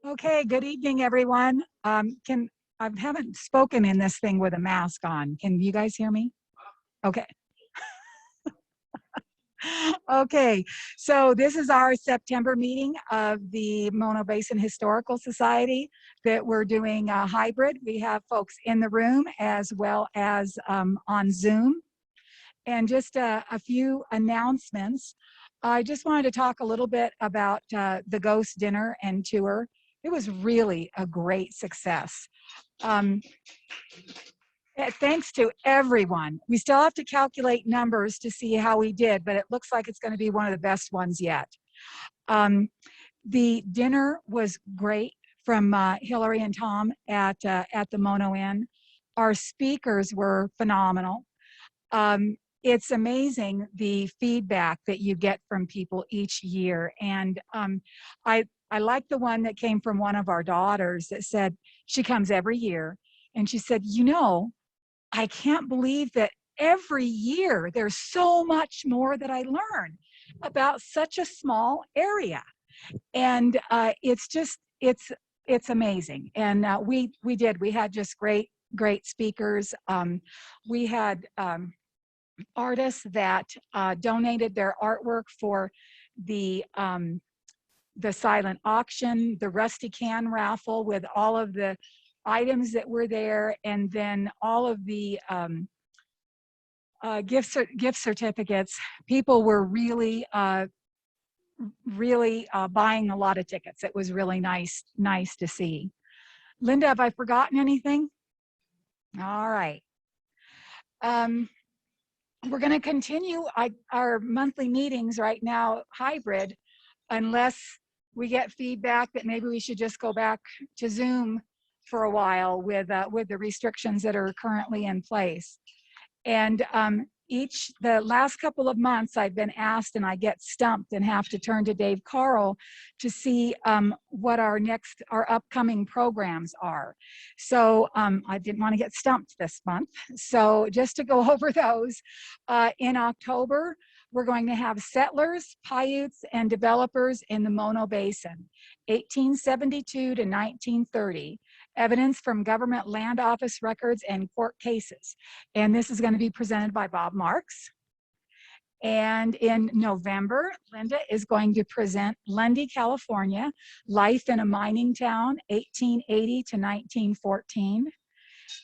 Okay, good evening, everyone. I haven't spoken in this thing with a mask on. Can you guys hear me? Okay. Okay, so this is our September meeting of the Mono Basin Historical Society that we're doing a hybrid. We have folks in the room as well as on Zoom. And just a few announcements. I just wanted to talk a little bit about the Ghost Dinner and Tour. It was really a great success. Um, Thanks to everyone. We still have to calculate numbers to see how we did, but it looks like it's going to be one of the best ones yet. The dinner was great from Hillary and Tom at the Mono Inn. Our speakers were phenomenal. It's amazing the feedback that you get from people each year. And I like the one that came from one of our daughters that said she comes every year. And she said, you know, I can't believe that every year there's so much more that I learn about such a small area. And it's amazing. And we had just great speakers. We had artists that donated their artwork for the silent auction, the rusty can raffle with all of the items that were there, and then all of the gift certificates. People were really buying a lot of tickets. It was really nice to see. Linda, have I forgotten anything? All right. We're going to continue our monthly meetings right now, hybrid, unless we get feedback that maybe we should just go back to Zoom for a while with the restrictions that are currently in place. And the last couple of months I've been asked, and I get stumped and have to turn to Dave Carl to see what our upcoming programs are. So I didn't want to get stumped this month. So just to go over those, in October, we're going to have settlers, Paiutes, and developers in the Mono Basin, 1872 to 1930. Evidence from government land office records and court cases. And this is going to be presented by Bob Marks. And in November, Linda is going to present Lundy, California, Life in a Mining Town, 1880 to 1914.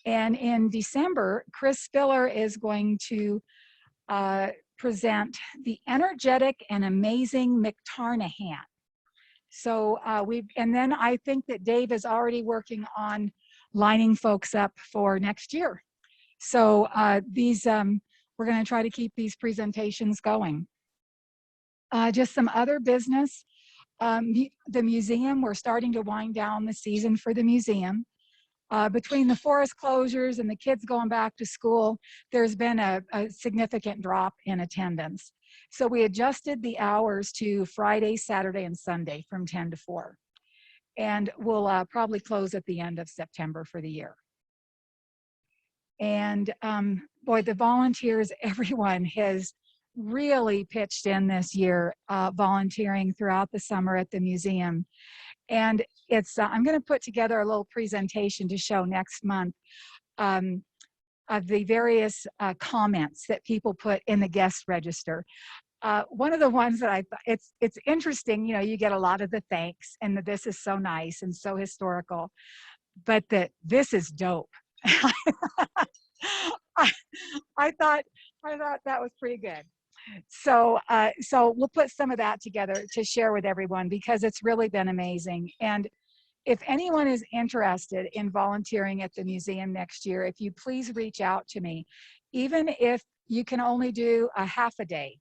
And in December, Chris Spiller is going to present The Energetic and Amazing McTarnahan. So and then I think that Dave is already working on lining folks up for next year. So we're going to try to keep these presentations going. Just some other business. The museum, we're starting to wind down the season for the museum. Between the forest closures and the kids going back to school, there's been a significant drop in attendance. So we adjusted the hours to Friday, Saturday, and Sunday from 10 to 4. And we'll probably close at the end of September for the year. And boy, the volunteers, everyone has really pitched in this year, volunteering throughout the summer at the museum. And I'm going to put together a little presentation to show next month of the various comments that people put in the guest register. One of the ones that I thought, it's interesting, you know, you get a lot of the thanks and this is so nice and so historical, but this is dope. I thought that was pretty good. So we'll put some of that together to share with everyone because it's really been amazing. And if anyone is interested in volunteering at the museum next year, if you please reach out to me, even if you can only do a half a day,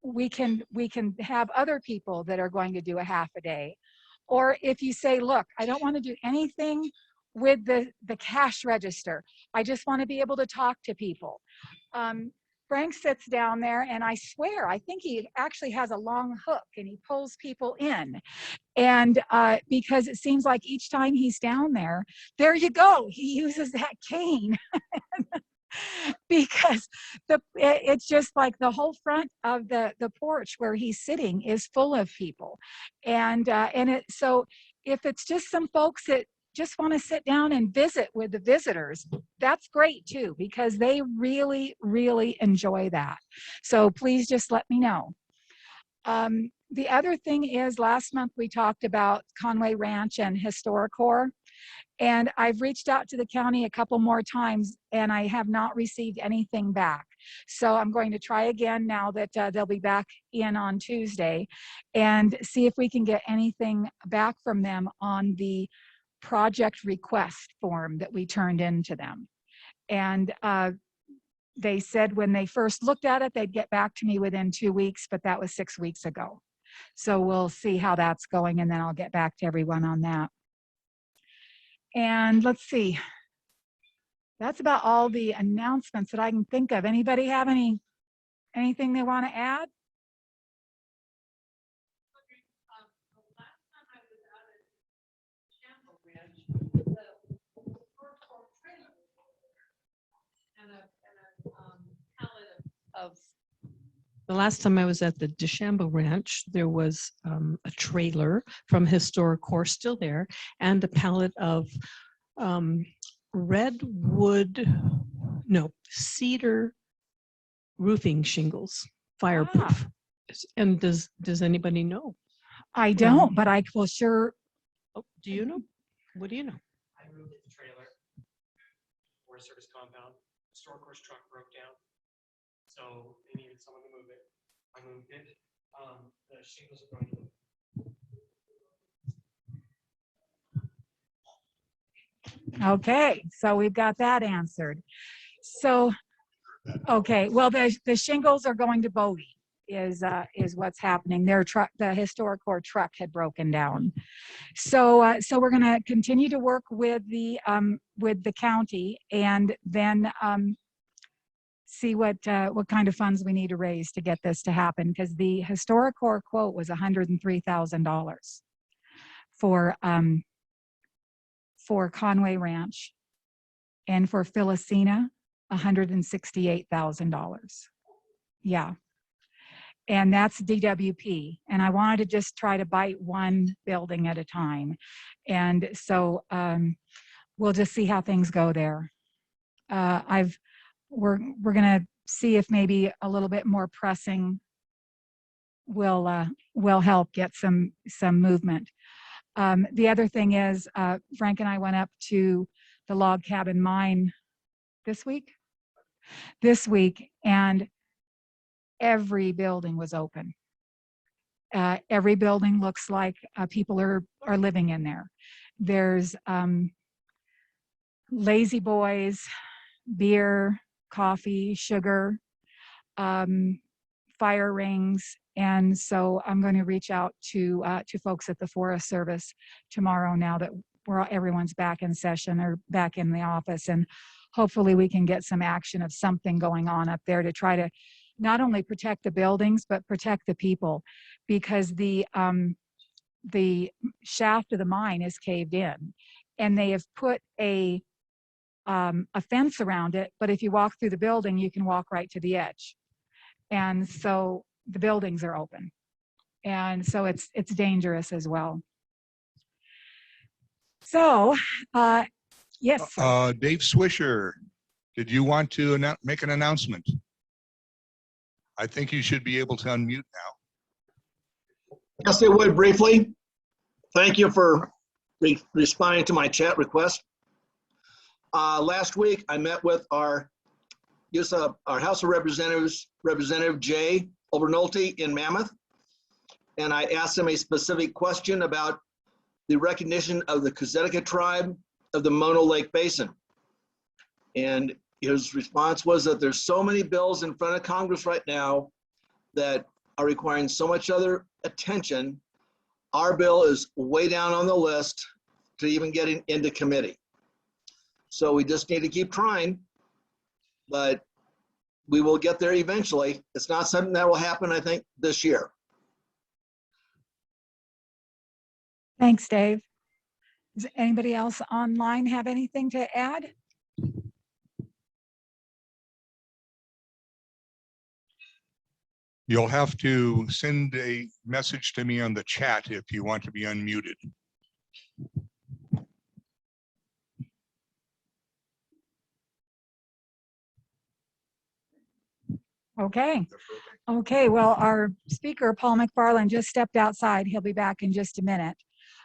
we can have other people that are going to do a half a day. Or if you say, look, I don't want to do anything with the cash register. I just want to be able to talk to people. Frank sits down there and I swear, I think he actually has a long hook and he pulls people in. And because it seems like each time he's down there you go, he uses that cane. Because it's just like the whole front of the porch where he's sitting is full of people. And so if it's just some folks that just want to sit down and visit with the visitors, that's great too, because they really, really enjoy that. So please just let me know. The other thing is, last month we talked about Conway Ranch and HistoriCorps, and I've reached out to the county a couple more times and I have not received anything back. So I'm going to try again now that they'll be back in on Tuesday, and see if we can get anything back from them on the project request form that we turned into them. And they said when they first looked at it, they'd get back to me within 2 weeks, but that was 6 weeks ago. So we'll see how that's going, and then I'll get back to everyone on that. And let's see. That's about all the announcements that I can think of. Anybody have anything they want to add? The last time I was at the DeChambeau Ranch, there was a trailer from HistoriCorps still there, and a pallet of cedar roofing shingles, fireproof. And does anybody know? I don't, but I will sure. Oh, do you know? What do you know? I moved the trailer, Forest Service compound. HistoriCorps truck broke down, so they needed someone to move it. I moved it. The shingles are going to. Okay, so we've got that answered. So, okay, well, the shingles are going to Bowie is what's happening. Their truck, the HistoriCorps truck, had broken down. So so we're going to continue to work with the county, and then see what kind of funds we need to raise to get this to happen, because the HistoriCorps quote was $103,000 for Conway Ranch, and for Philocena, $168,000. Yeah. And that's DWP. And I wanted to just try to bite one building at a time. And so we'll just see how things go there. We're going to see if maybe a little bit more pressing will help get some movement. The other thing is, Frank and I went up to the log cabin mine this week, and every building was open. Every building looks like people are living in there. There's lazy boys, beer, coffee, sugar, fire rings. And so I'm going to reach out to folks at the Forest Service tomorrow, now that everyone's back in session or back in the office, and hopefully we can get some action of something going on up there to try to not only protect the buildings but protect the people, because the shaft of the mine is caved in, and they have put a fence around it, but if you walk through the building you can walk right to the edge, and so the buildings are open, and so it's dangerous as well. So yes, Dave Swisher, did you want to make an announcement? I think you should be able to unmute now. Yes, I would briefly. Thank you for responding to my chat request. Last week, I met with our House of Representatives, Representative Jay Obernolte in Mammoth, and I asked him a specific question about the recognition of the Kuzetica tribe of the Mono Lake Basin. And his response was that there's so many bills in front of Congress right now that are requiring so much other attention. Our bill is way down on the list to even getting into committee. So we just need to keep trying, but we will get there eventually. It's not something that will happen, I think, this year. thanks, Dave. Does anybody else online have anything to add? You'll have to send a message to me on the chat if you want to be unmuted. Okay. Okay, well, our speaker, Paul McFarland, just stepped outside. He'll be back in just a minute.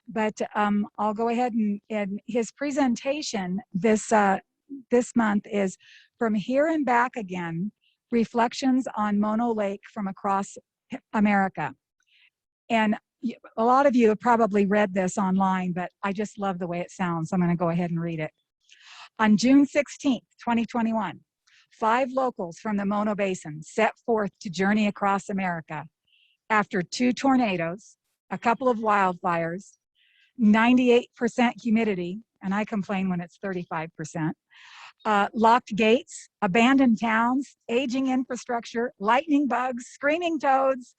But I'll go ahead and his presentation this month is From Here and Back Again, Reflections on Mono Lake from Across America. And a lot of you have probably read this online, but I just love the way it sounds. I'm going to go ahead and read it. On June 16th, 2021, 5 locals from the Mono Basin set forth to journey across America after 2 tornadoes, a couple of wildfires, 98% humidity, and I complain when it's 35%, locked gates, abandoned towns, aging infrastructure, lightning bugs, screaming toads,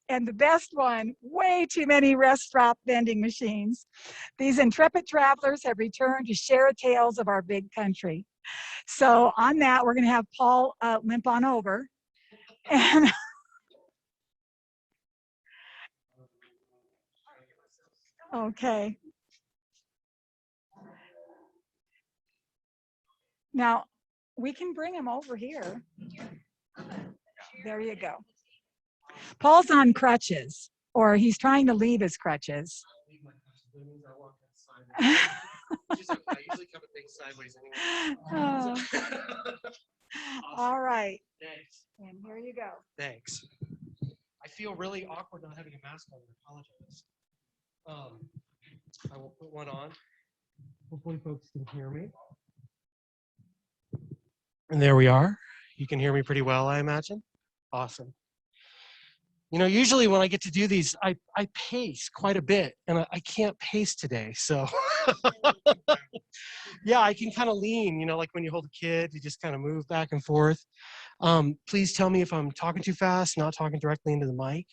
and the best one, way too many restaurant vending machines. These intrepid travelers have returned to share tales of our big country. So on that, we're going to have Paul limp on over. And okay. Now, we can bring him over here. There you go. Paul's on crutches, or he's trying to leave his crutches. Oh. All right. Thanks. And here you go. Thanks. I feel really awkward not having a mask on. I apologize. I will put one on. Hopefully folks can hear me. And there we are. You can hear me pretty well, I imagine. Awesome. You know, usually when I get to do these, I pace quite a bit, and I can't pace today. So yeah, I can kind of lean, you know, like when you hold a kid, you just kind of move back and forth. Please tell me if I'm talking too fast, not talking directly into the mic.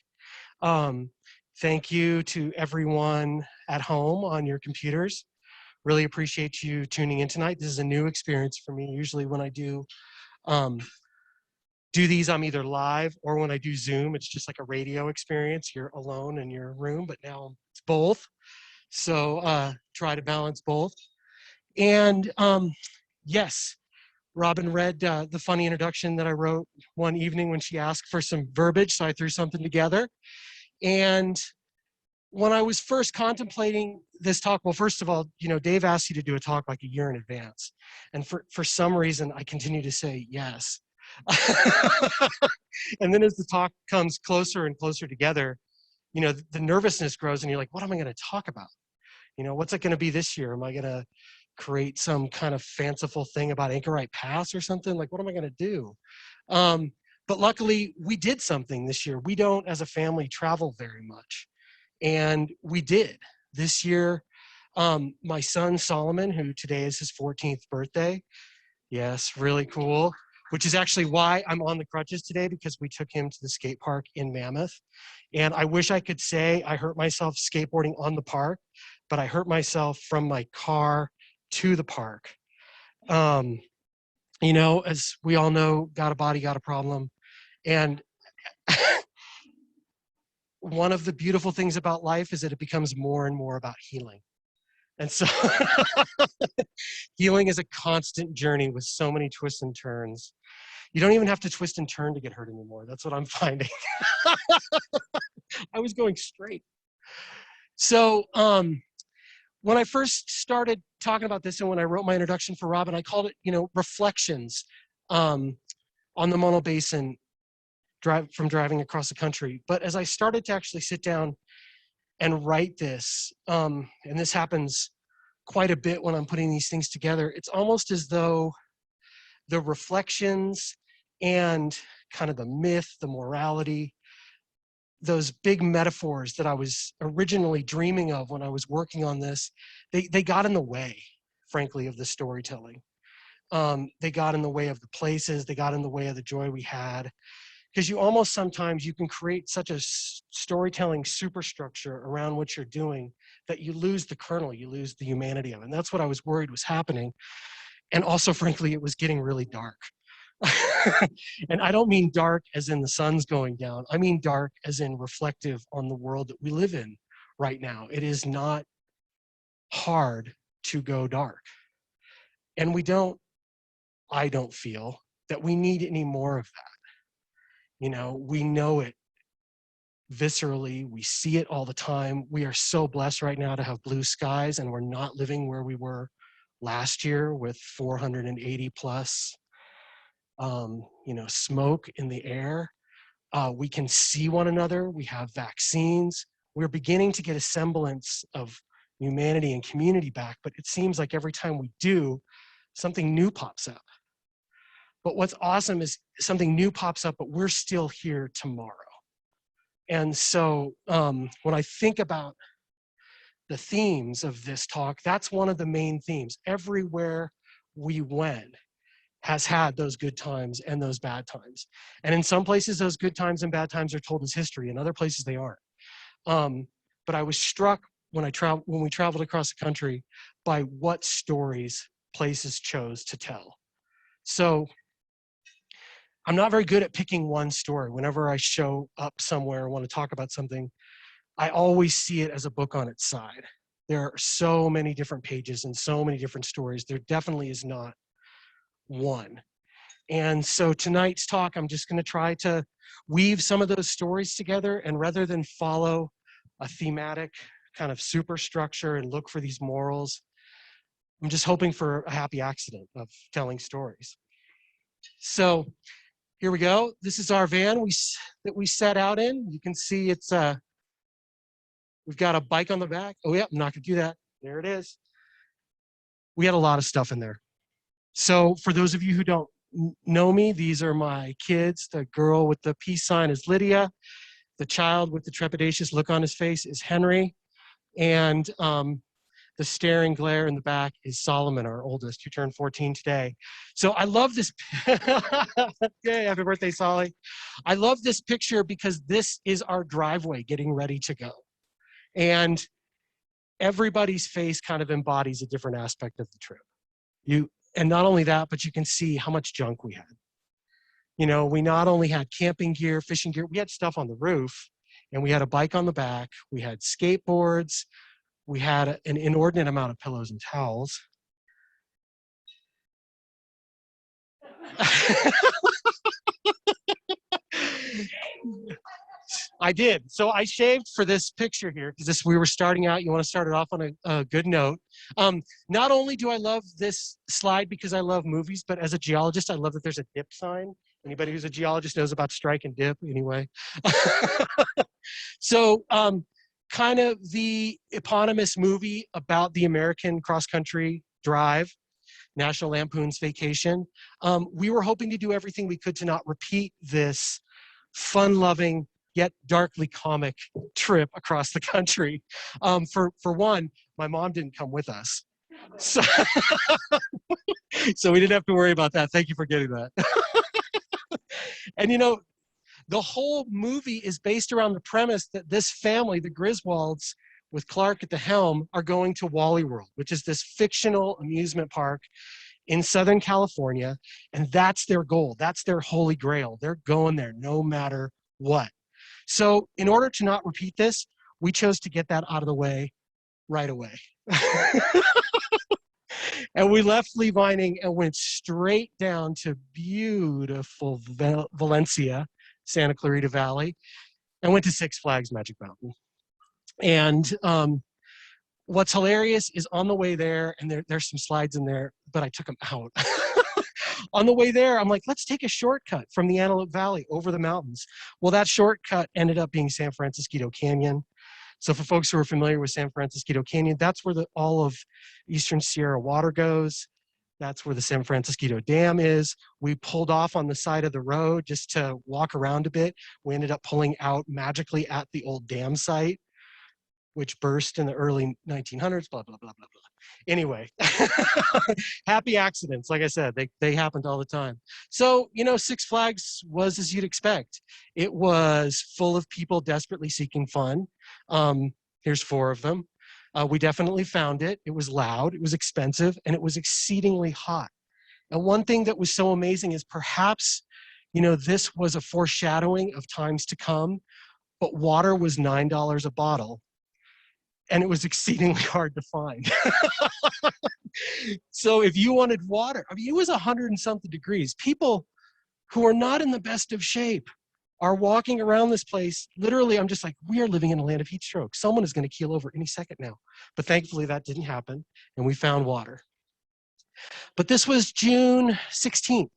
Thank you to everyone at home on your computers. Really appreciate you tuning in tonight. This is a new experience for me. Usually when I do these, I'm either live, or when I do Zoom, it's just like a radio experience. You're alone in your room, but now it's both. So try to balance both. And yes, Robin read the funny introduction that I wrote one evening when she asked for some verbiage, so I threw something together. And when I was first contemplating this talk, well, first of all, you know, Dave asked you to do a talk like a year in advance. And for some reason, I continue to say yes. And then as the talk comes closer and closer together, you know, the nervousness grows and you're like, what am I going to talk about? You know, what's it going to be this year? Am I going to create some kind of fanciful thing about Anchorite Pass or something? Like, what am I going to do? But luckily, we did something this year. We don't, as a family, travel very much. And we did. This year, my son, Solomon, who today is his 14th birthday, yes, really cool, which is actually why I'm on the crutches today, because we took him to the skate park in Mammoth. And I wish I could say I hurt myself skateboarding on the park, but I hurt myself from my car to the park. You know, as we all know, got a body, got a problem. And one of the beautiful things about life is that it becomes more and more about healing. And so healing is a constant journey with so many twists and turns. You don't even have to twist and turn to get hurt anymore. That's what I'm finding. I was going straight. So when I first started talking about this, and when I wrote my introduction for Robin, I called it, you know, reflections on the Mono Basin from driving across the country. But as I started to actually sit down and write this, and this happens quite a bit when I'm putting these things together, it's almost as though the reflections and kind of the myth, the morality, those big metaphors that I was originally dreaming of when I was working on this, they got in the way, frankly, of the storytelling. They got in the way of the places, they got in the way of the joy we had. Because you almost sometimes you can create such a storytelling superstructure around what you're doing that you lose the kernel, you lose the humanity of it. And that's what I was worried was happening. And also, frankly, it was getting really dark. And I don't mean dark as in the sun's going down. I mean dark as in reflective on the world that we live in right now. It is not hard to go dark. And I don't feel that we need any more of that. You know, we know it viscerally. We see it all the time. We are so blessed right now to have blue skies, and we're not living where we were last year with 480 plus, you know, smoke in the air. We can see one another. We have vaccines. We're beginning to get a semblance of humanity and community back, but it seems like every time we do, something new pops up. But what's awesome is something new pops up, but we're still here tomorrow. And so when I think about the themes of this talk, that's one of the main themes. Everywhere we went has had those good times and those bad times. And in some places, those good times and bad times are told as history. In other places, they aren't. But I was struck when we traveled across the country by what stories places chose to tell. So I'm not very good at picking one story. Whenever I show up somewhere and want to talk about something, I always see it as a book on its side. There are so many different pages and so many different stories. There definitely is not one. And so tonight's talk, I'm just going to try to weave some of those stories together, and rather than follow a thematic kind of superstructure and look for these morals, I'm just hoping for a happy accident of telling stories. So here we go. This is our van that we set out in. You can see it's we've got a bike on the back. Oh yeah, I'm not gonna do that. There it is. We had a lot of stuff in there. So for those of you who don't know me, these are my kids. The girl with the peace sign is Lydia. The child with the trepidatious look on his face is Henry. And the staring glare in the back is Solomon, our oldest, who turned 14 today. So I love this. Yay, happy birthday, Solly. I love this picture because this is our driveway getting ready to go. And everybody's face kind of embodies a different aspect of the trip. And not only that, but you can see how much junk we had. You know, we not only had camping gear, fishing gear, we had stuff on the roof, and we had a bike on the back, we had skateboards, we had an inordinate amount of pillows and towels. I did. So I shaved for this picture here because we were starting out. You want to start it off on a good note. Not only do I love this slide because I love movies, but as a geologist, I love that there's a dip sign. Anybody who's a geologist knows about strike and dip anyway. So kind of the eponymous movie about the American cross-country drive, National Lampoon's Vacation. We were hoping to do everything we could to not repeat this fun-loving yet darkly comic trip across the country. For one, my mom didn't come with us. So, so we didn't have to worry about that. Thank you for getting that. And you know, the whole movie is based around the premise that this family, the Griswolds, with Clark at the helm, are going to Wally World, which is this fictional amusement park in Southern California. And that's their goal. That's their holy grail. They're going there no matter what. So in order to not repeat this, we chose to get that out of the way right away. And we left Lee Vining and went straight down to beautiful Valencia, Santa Clarita Valley, and went to Six Flags Magic Mountain. And what's hilarious is on the way there, and there's some slides in there, but I took them out. On the way there, I'm like, let's take a shortcut from the Antelope Valley over the mountains. Well, that shortcut ended up being San Francisco Canyon. So for folks who are familiar with San Francisco Canyon, that's where all of Eastern Sierra water goes. That's where the San Francisco Dam is. We pulled off on the side of the road just to walk around a bit. We ended up pulling out magically at the old dam site, which burst in the early 1900s, blah, blah, blah, blah, blah. Anyway, happy accidents. Like I said, they happened all the time. So, you know, Six Flags was as you'd expect. It was full of people desperately seeking fun. Here's 4 of them. We definitely found it. It was loud, it was expensive, and it was exceedingly hot. And one thing that was so amazing is perhaps, you know, this was a foreshadowing of times to come, but water was $9 a bottle. And it was exceedingly hard to find. So if you wanted water, I mean, it was 100 and something degrees. People who are not in the best of shape are walking around this place. Literally, I'm just like, we are living in a land of heat stroke. Someone is going to keel over any second now. But thankfully that didn't happen, and we found water. But this was June 16th.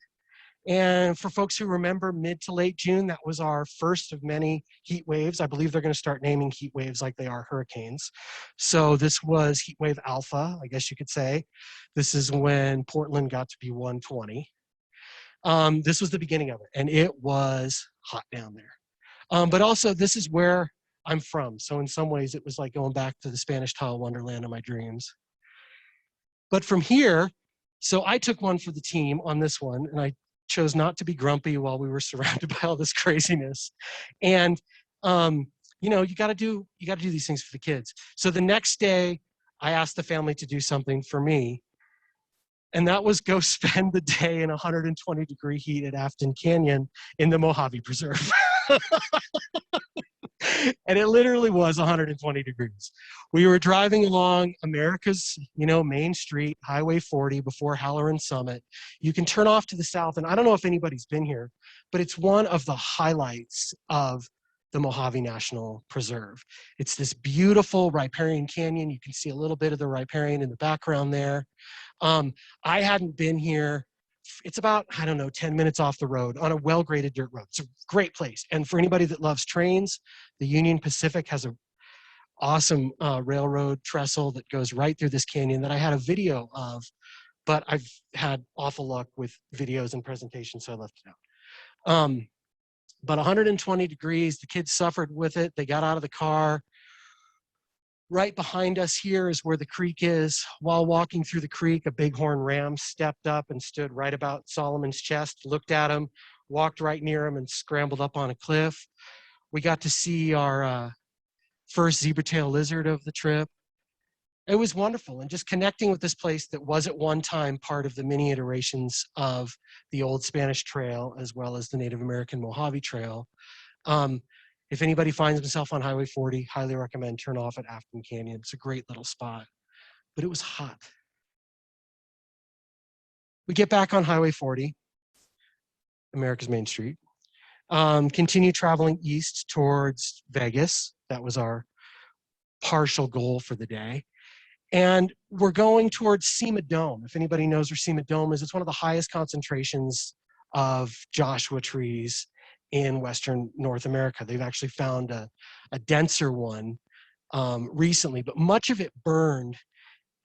And for folks who remember mid to late June, that was our first of many heat waves. I believe they're going to start naming heat waves like they are hurricanes. So this was heat wave alpha, I guess you could say. This is when Portland got to be 120. This was the beginning of it, and it was hot down there. But also, this is where I'm from. So in some ways, it was like going back to the Spanish tile wonderland of my dreams. But from here, so I took one for the team on this one, and I chose not to be grumpy while we were surrounded by all this craziness. And you know, you got to do these things for the kids. So the next day, I asked the family to do something for me, and that was go spend the day in 120-degree heat at Afton Canyon in the Mojave Preserve. And it literally was 120 degrees. We were driving along America's, you know, main street, Highway 40 before Halloran Summit. You can turn off to the south, and I don't know if anybody's been here, but it's one of the highlights of the Mojave National Preserve. It's this beautiful riparian canyon. You can see a little bit of the riparian in the background there. I hadn't been here. It's about, I don't know, 10 minutes off the road on a well-graded dirt road. It's a great place. And for anybody that loves trains, the Union Pacific has an awesome railroad trestle that goes right through this canyon that I had a video of, but I've had awful luck with videos and presentations, so I left it out. But 120 degrees, the kids suffered with it. They got out of the car. Right behind us here is where the creek is. While walking through the creek, a bighorn ram stepped up and stood right about Solomon's chest, looked at him, walked right near him, and scrambled up on a cliff. We got to see our first zebra-tailed lizard of the trip. It was wonderful, and just connecting with this place that was at one time part of the many iterations of the old Spanish Trail, as well as the Native American Mojave Trail. If anybody finds himself on Highway 40, highly recommend turn off at Afton Canyon. It's a great little spot, but it was hot. We get back on Highway 40, America's Main Street, continue traveling east towards Vegas. That was our partial goal for the day. And we're going towards Sema Dome. If anybody knows where Sema Dome is, it's one of the highest concentrations of Joshua trees in Western North America. They've actually found a denser one recently, but much of it burned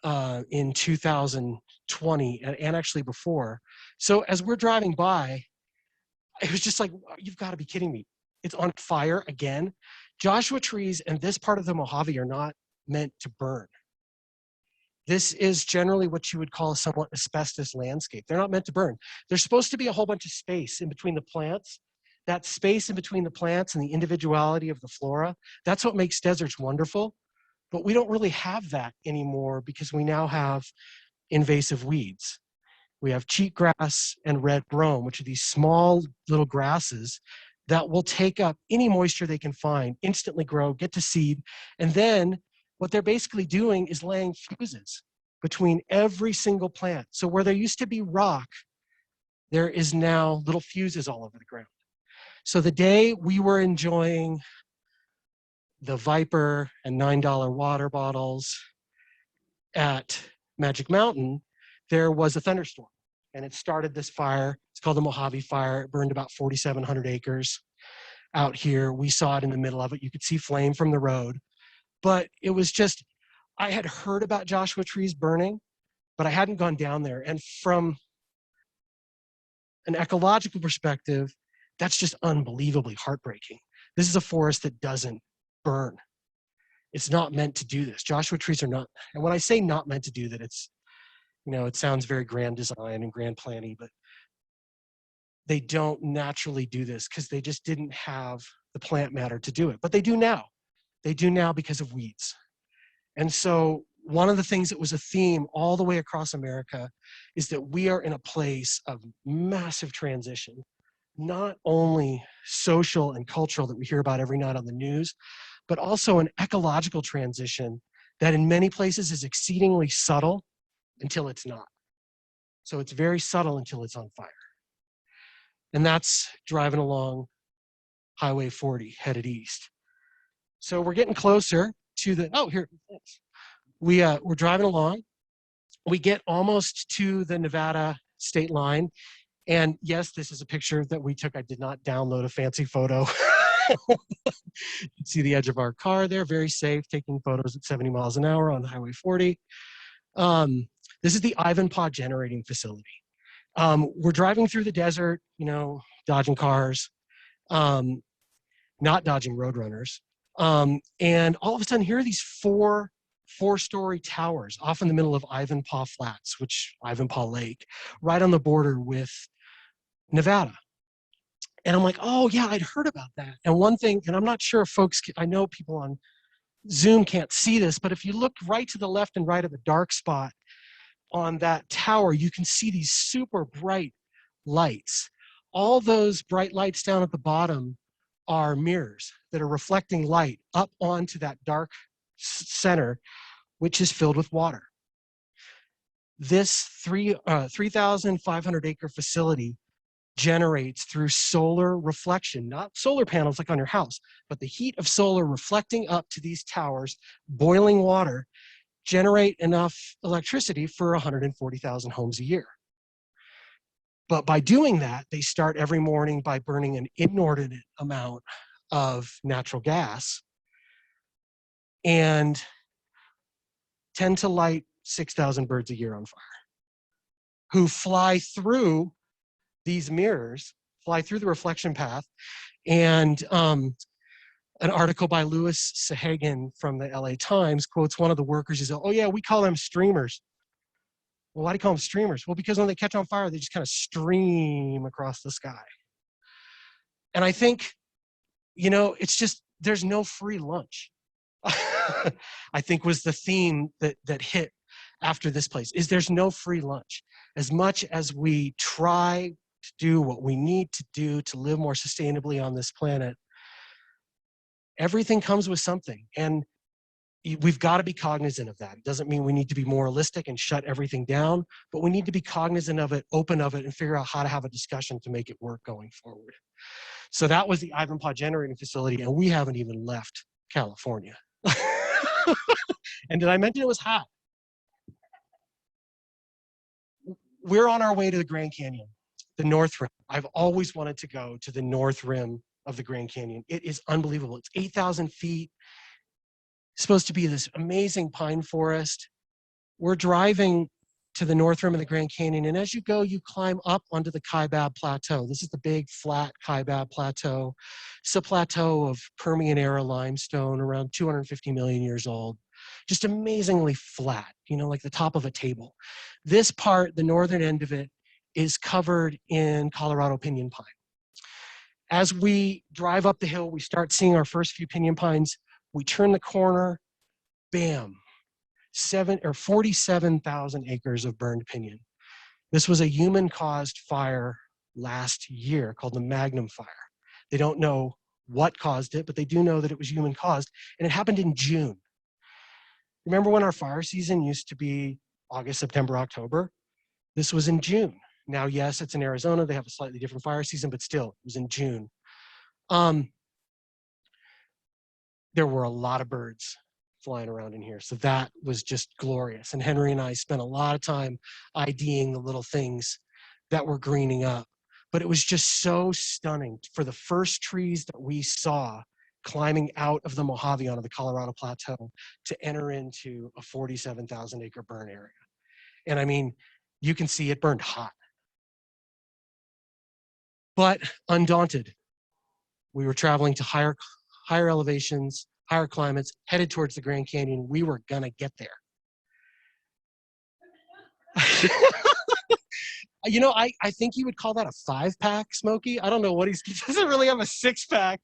in 2020 and actually before. So as we're driving by, it was just like, you've got to be kidding me. It's on fire again. Joshua trees and this part of the Mojave are not meant to burn. This is generally what you would call a somewhat asbestos landscape. They're not meant to burn. There's supposed to be a whole bunch of space in between the plants. That space in between the plants and the individuality of the flora, that's what makes deserts wonderful. But we don't really have that anymore because we now have invasive weeds. We have cheatgrass and red brome, which are these small little grasses that will take up any moisture they can find, instantly grow, get to seed, and then what they're basically doing is laying fuses between every single plant. So where there used to be rock, there is now little fuses all over the ground. So the day we were enjoying the Viper and $9 water bottles at Magic Mountain, there was a thunderstorm and it started this fire. It's called the Mojave Fire. It burned about 4,700 acres out here. We saw it in the middle of it. You could see flame from the road, but it was just, I had heard about Joshua trees burning, but I hadn't gone down there. And from an ecological perspective, that's just unbelievably heartbreaking. This is a forest that doesn't burn. It's not meant to do this. Joshua trees are not, and when I say not meant to do that, it's, you know, it sounds very grand design and grand planning, but they don't naturally do this because they just didn't have the plant matter to do it. But they do now. They do now because of weeds. And so one of the things that was a theme all the way across America is that we are in a place of massive transition. Not only social and cultural that we hear about every night on the news, but also an ecological transition that in many places is exceedingly subtle until it's not. So it's very subtle until it's on fire. And that's driving along Highway 40 headed east. So we're getting closer to the, oh, here, we're driving along. We get almost to the Nevada state line. And yes, this is a picture that we took. I did not download a fancy photo. You can see the edge of our car there, very safe, taking photos at 70 miles an hour on Highway 40. This is the Ivanpah generating facility. We're driving through the desert, you know, dodging cars, not dodging roadrunners. And all of a sudden, here are these four-story towers off in the middle of Ivanpah Flats, Ivanpah Lake, right on the border with Nevada. And I'm like, oh yeah, I'd heard about that. And one thing, and I'm not sure if folks, I know people on Zoom can't see this, but if you look right to the left and right of the dark spot on that tower, you can see these super bright lights. All those bright lights down at the bottom are mirrors that are reflecting light up onto that dark center, which is filled with water. This 3,500 acre facility generates through solar reflection, not solar panels like on your house, but the heat of solar reflecting up to these towers, boiling water, generate enough electricity for 140,000 homes a year. But by doing that, they start every morning by burning an inordinate amount of natural gas and tend to light 6,000 birds a year on fire, who fly through these mirrors, fly through the reflection path. And an article by Louis Sahagan from the LA Times quotes one of the workers. He says, oh yeah, we call them streamers. Well, why do you call them streamers? Well, because when they catch on fire, they just kind of stream across the sky. And I think, you know, it's just, there's no free lunch. I think was the theme that hit after this place, is there's no free lunch. As much as we try to do what we need to do to live more sustainably on this planet, everything comes with something. And we've got to be cognizant of that. It doesn't mean we need to be moralistic and shut everything down, but we need to be cognizant of it, open of it, and figure out how to have a discussion to make it work going forward. So that was the Ivanpah generating facility, and we haven't even left California. And did I mention it was hot? We're on our way to the Grand Canyon, the North Rim. I've always wanted to go to the North Rim of the Grand Canyon. It is unbelievable. It's 8,000 feet. It's supposed to be this amazing pine forest. We're driving to the North Rim of the Grand Canyon, and as you go, you climb up onto the Kaibab Plateau. This is the big, flat Kaibab Plateau. It's a plateau of Permian-era limestone, around 250 million years old. Just amazingly flat, you know, like the top of a table. This part, the northern end of it, is covered in Colorado pinyon pine. As we drive up the hill, we start seeing our first few pinyon pines. We turn the corner, bam, 47,000 acres of burned pinyon. This was a human-caused fire last year called the Magnum Fire. They don't know what caused it, but they do know that it was human-caused, and it happened in June. Remember when our fire season used to be August, September, October? This was in June. Now, yes, it's in Arizona. They have a slightly different fire season, but still, it was in June. There were a lot of birds flying around in here. So that was just glorious. And Henry and I spent a lot of time IDing the little things that were greening up. But it was just so stunning for the first trees that we saw climbing out of the Mojave onto the Colorado Plateau to enter into a 47,000 acre burn area. And I mean, you can see it burned hot. But undaunted, we were traveling to higher elevations, higher climates, headed towards the Grand Canyon. We were gonna get there. You know, I think you would call that a 5-pack, Smokey. I don't know what he doesn't really have a 6-pack.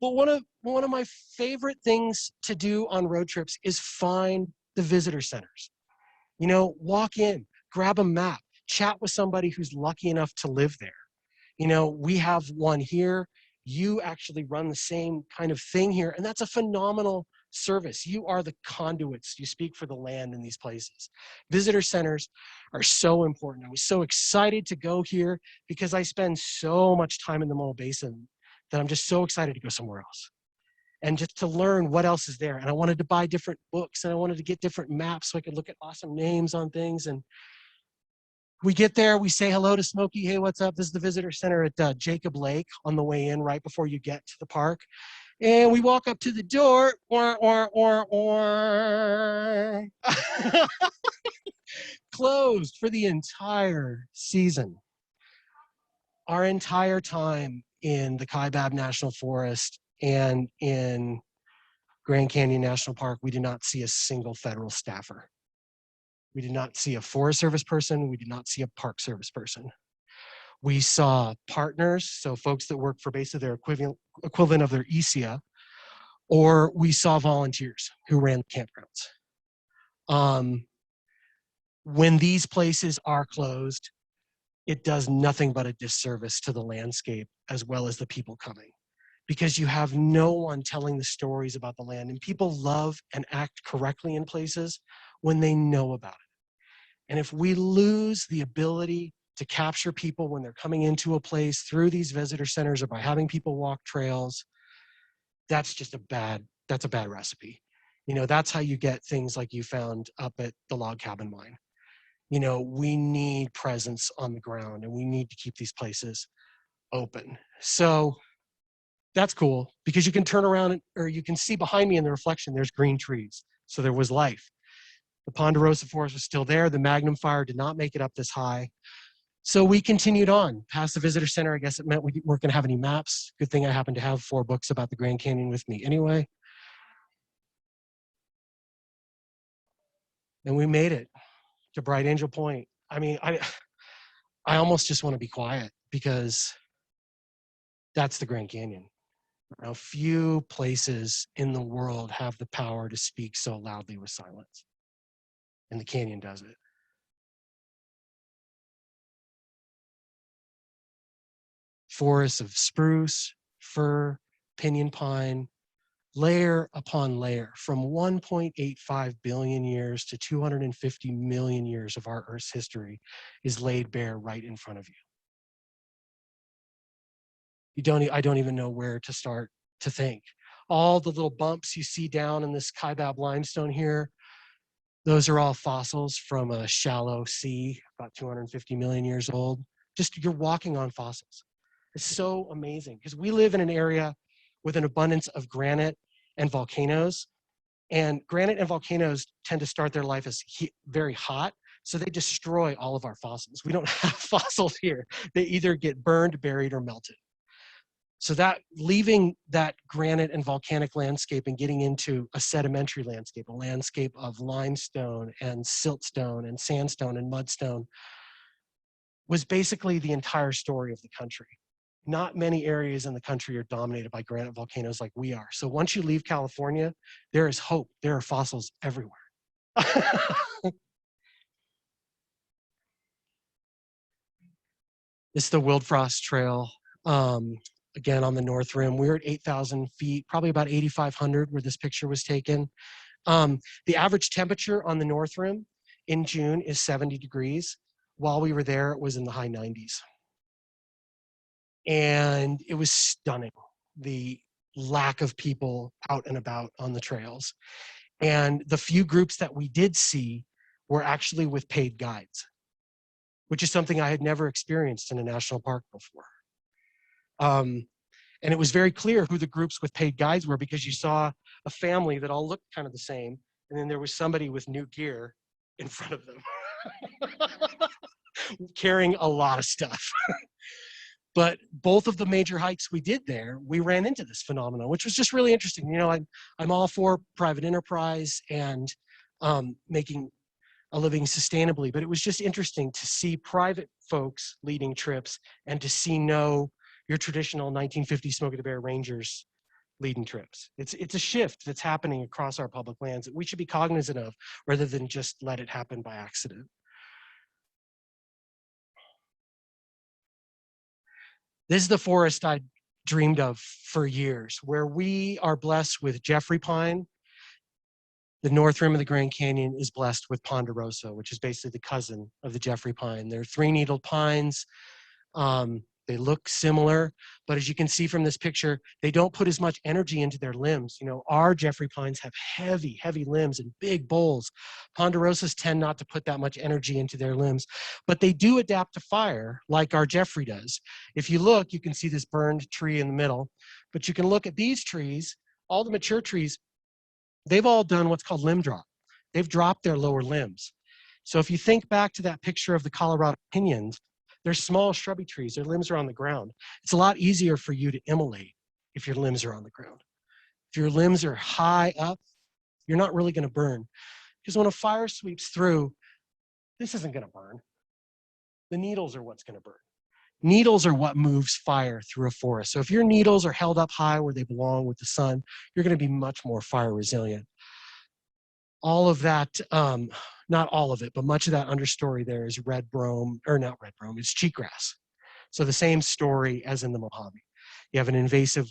But one of my favorite things to do on road trips is find the visitor centers. You know, walk in, grab a map, chat with somebody who's lucky enough to live there. You know, we have one here. You actually run the same kind of thing here, and that's a phenomenal service. You are the conduits. You speak for the land in these places. Visitor centers are so important. I was so excited to go here because I spend so much time in the Mono Basin that I'm just so excited to go somewhere else and just to learn what else is there. And I wanted to buy different books and I wanted to get different maps so I could look at awesome names on things. And we get there, we say hello to Smokey. Hey, what's up? This is the visitor center at Jacob Lake on the way in, right before you get to the park. And we walk up to the door. Closed for the entire season. Our entire time in the Kaibab National Forest and in Grand Canyon National Park, we did not see a single federal staffer. We did not see a Forest Service person. We did not see a Park Service person. We saw partners, so folks that work for basically their equivalent of their ECA, or we saw volunteers who ran the campgrounds. When these places are closed, it does nothing but a disservice to the landscape as well as the people coming, because you have no one telling the stories about the land, and people love and act correctly in places when they know about it. And if we lose the ability to capture people when they're coming into a place through these visitor centers or by having people walk trails, that's just that's a bad recipe. You know, that's how you get things like you found up at the log cabin mine. You know, we need presence on the ground and we need to keep these places open. So that's cool because you can turn around or you can see behind me in the reflection, there's green trees. So there was life. The ponderosa forest was still there. The Magnum fire did not make it up this high. So we continued on past the visitor center. I guess it meant we weren't going to have any maps. Good thing I happened to have 4 books about the Grand Canyon with me anyway. And we made it to Bright Angel Point. I mean, I almost just want to be quiet because that's the Grand Canyon. Now, few places in the world have the power to speak so loudly with silence. And the canyon does it. Forests of spruce, fir, pinyon pine, layer upon layer, from 1.85 billion years to 250 million years of our Earth's history is laid bare right in front of you. I don't even know where to start to think. All the little bumps you see down in this Kaibab limestone here, those are all fossils from a shallow sea, about 250 million years old. Just you're walking on fossils. It's so amazing because we live in an area with an abundance of granite and volcanoes. And granite and volcanoes tend to start their life as very hot, so they destroy all of our fossils. We don't have fossils here. They either get burned, buried, or melted. So that leaving that granite and volcanic landscape and getting into a sedimentary landscape, a landscape of limestone and siltstone and sandstone and mudstone, was basically the entire story of the country. Not many areas in the country are dominated by granite volcanoes like we are. So once you leave California, there is hope. There are fossils everywhere. It's the Wildfrost Trail. Again, on the North Rim. We're at 8,000 feet, probably about 8,500 where this picture was taken. The average temperature on the North Rim in June is 70 degrees. While we were there, it was in the high 90s. And it was stunning, the lack of people out and about on the trails. And the few groups that we did see were actually with paid guides, which is something I had never experienced in a national park before. And it was very clear who the groups with paid guides were because you saw a family that all looked kind of the same. And then there was somebody with new gear in front of them carrying a lot of stuff. But both of the major hikes we did there, we ran into this phenomenon, which was just really interesting. You know, I'm all for private enterprise and making a living sustainably, but it was just interesting to see private folks leading trips and to see your traditional 1950 Smokey the Bear Rangers leading trips. It's a shift that's happening across our public lands that we should be cognizant of rather than just let it happen by accident. This is the forest I dreamed of for years, where we are blessed with Jeffrey pine The north rim of the Grand Canyon is blessed with ponderosa, which is basically the cousin of the Jeffrey pine. They're three-needled pines. They look similar, but as you can see from this picture, they don't put as much energy into their limbs. You know, our Jeffrey pines have heavy, heavy limbs and big boles. Ponderosas tend not to put that much energy into their limbs, but they do adapt to fire like our Jeffrey does. If you look, you can see this burned tree in the middle, but you can look at these trees, all the mature trees, they've all done what's called limb drop. They've dropped their lower limbs. So if you think back to that picture of the Colorado pinyons, they're small shrubby trees, their limbs are on the ground. It's a lot easier for you to immolate if your limbs are on the ground. If your limbs are high up, you're not really gonna burn. Because when a fire sweeps through, this isn't gonna burn. The needles are what's gonna burn. Needles are what moves fire through a forest. So if your needles are held up high where they belong with the sun, you're gonna be much more fire resilient. All of that, not all of it, but much of that understory there is red brome, or not red brome, it's cheatgrass. So the same story as in the Mojave. You have an invasive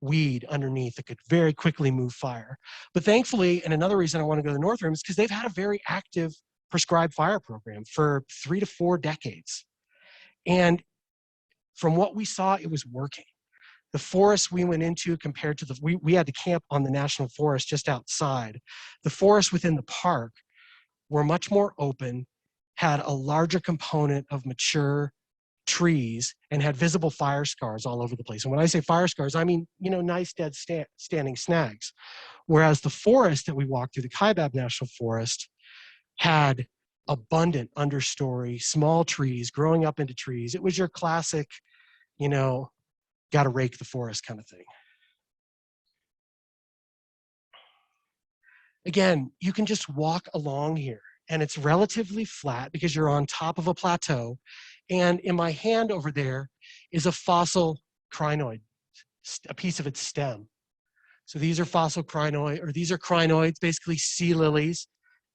weed underneath that could very quickly move fire. But thankfully, and another reason I want to go to the North Rim is because they've had a very active prescribed fire program for 3 to 4 decades. And from what we saw, it was working. The forest we went into compared to we had to camp on the national forest just outside. The forests within the park were much more open, had a larger component of mature trees, and had visible fire scars all over the place. And when I say fire scars, I mean, you know, nice dead standing snags. Whereas the forest that we walked through, the Kaibab National Forest, had abundant understory, small trees growing up into trees. It was your classic, you know, got to rake the forest kind of thing. Again, you can just walk along here and it's relatively flat because you're on top of a plateau. And in my hand over there is a fossil crinoid, a piece of its stem. So these are fossil crinoid, or these are crinoids, basically sea lilies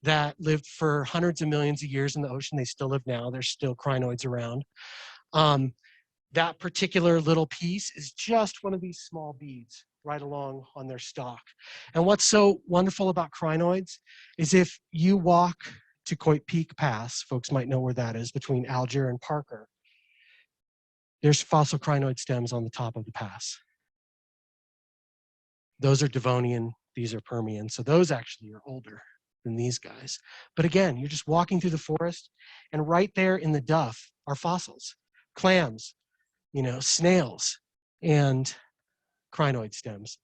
that lived for hundreds of millions of years in the ocean. They still live now. There's still crinoids around. That particular little piece is just one of these small beads right along on their stalk. And what's so wonderful about crinoids is if you walk to Coit Peak Pass, folks might know where that is, between Algier and Parker, there's fossil crinoid stems on the top of the pass. Those are Devonian, these are Permian, so those actually are older than these guys. But again, you're just walking through the forest, and right there in the duff are fossils, clams, you know, snails, and crinoid stems.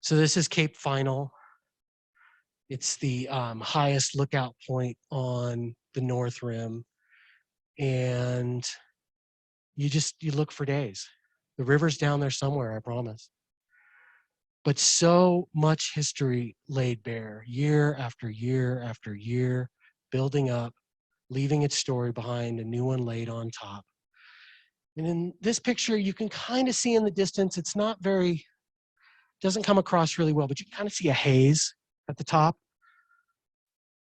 So this is Cape Final. It's the highest lookout point on the North Rim. And you look for days. The river's down there somewhere, I promise. But so much history laid bare, year after year after year, building up, leaving its story behind, a new one laid on top. And in this picture, you can kind of see in the distance, it's not very, doesn't come across really well, but you can kind of see a haze at the top.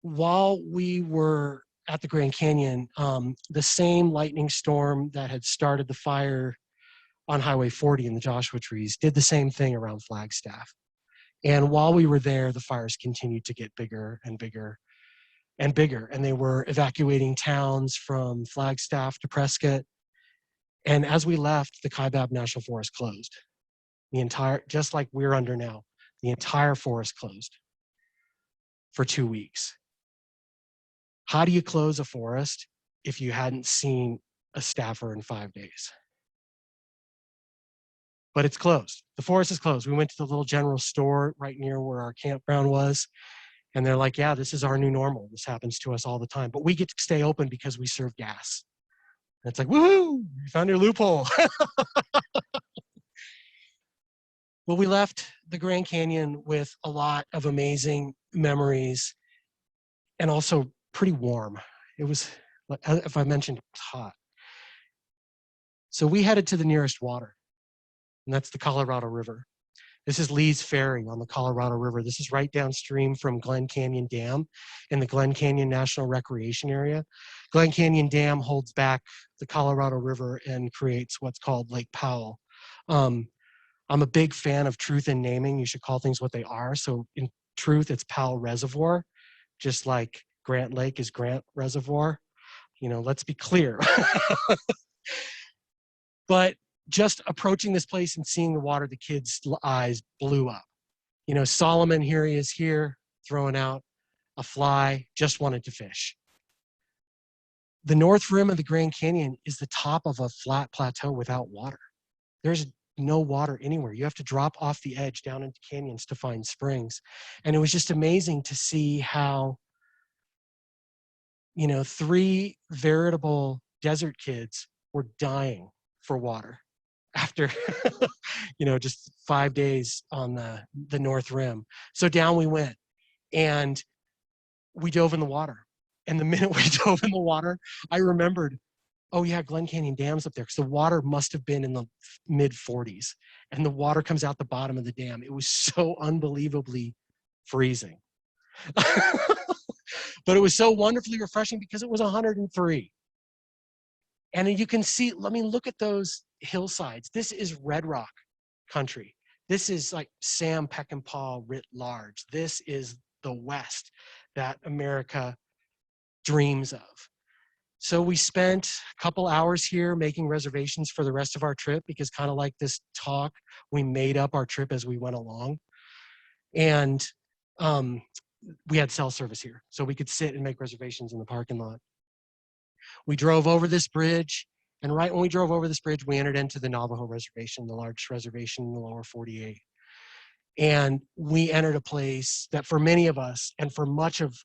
While we were at the Grand Canyon, the same lightning storm that had started the fire on Highway 40 in the Joshua trees did the same thing around Flagstaff. And while we were there, the fires continued to get bigger and bigger and bigger. And they were evacuating towns from Flagstaff to Prescott. And as we left, the Kaibab National Forest closed. The entire, just like we're under now, the entire forest closed for 2 weeks. How do you close a forest if you hadn't seen a staffer in 5 days? But it's closed. The forest is closed. We went to the little general store right near where our campground was. And they're like, yeah, this is our new normal. This happens to us all the time. But we get to stay open because we serve gas. And it's like, woohoo, you found your loophole. Well, we left the Grand Canyon with a lot of amazing memories and also pretty warm. It was, if I mentioned, it was hot. So we headed to the nearest water, and that's the Colorado River. This is Lee's Ferry on the Colorado River. This is right downstream from Glen Canyon Dam in the Glen Canyon National Recreation Area. Glen Canyon Dam holds back the Colorado River and creates what's called Lake Powell I'm a big fan of truth in naming. You should call things what they are. So in truth, it's Powell Reservoir, just like Grant Lake is Grant Reservoir. You know, let's be clear. But just approaching this place and seeing the water, the kids' eyes blew up. You know, Solomon, here he is here, throwing out a fly, just wanted to fish. The north rim of the Grand Canyon is the top of a flat plateau without water. There's no water anywhere. You have to drop off the edge down into canyons to find springs. And it was just amazing to see how, you know, 3 veritable desert kids were dying for water after, you know, just 5 days on the north rim. So down we went and we dove in the water. And the minute we dove in the water, I remembered, oh yeah, Glen Canyon Dam's up there, because the water must have been in the mid 40s. And the water comes out the bottom of the dam. It was so unbelievably freezing. But it was so wonderfully refreshing because it was 103. And you can see, I mean, look at those hillsides. This is red rock country. This is like Sam Peckinpah writ large. This is the West that America dreams of. So we spent a couple hours here making reservations for the rest of our trip, because kind of like this talk, we made up our trip as we went along. And we had cell service here, so we could sit and make reservations in the parking lot. We drove over this bridge, and right when we drove over this bridge, we entered into the Navajo Reservation, the largest reservation in the lower 48. And we entered a place that for many of us, and for much of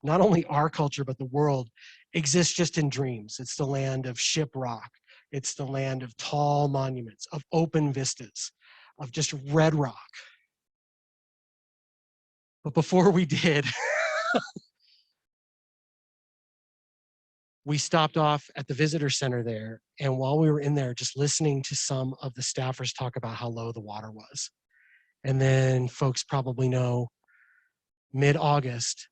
not only our culture, but the world, exists just in dreams. It's the land of shiprock. It's the land of tall monuments, of open vistas, of just red rock. But before we did, we stopped off at the visitor center there. And while we were in there, just listening to some of the staffers talk about how low the water was. And then folks probably know, mid-August,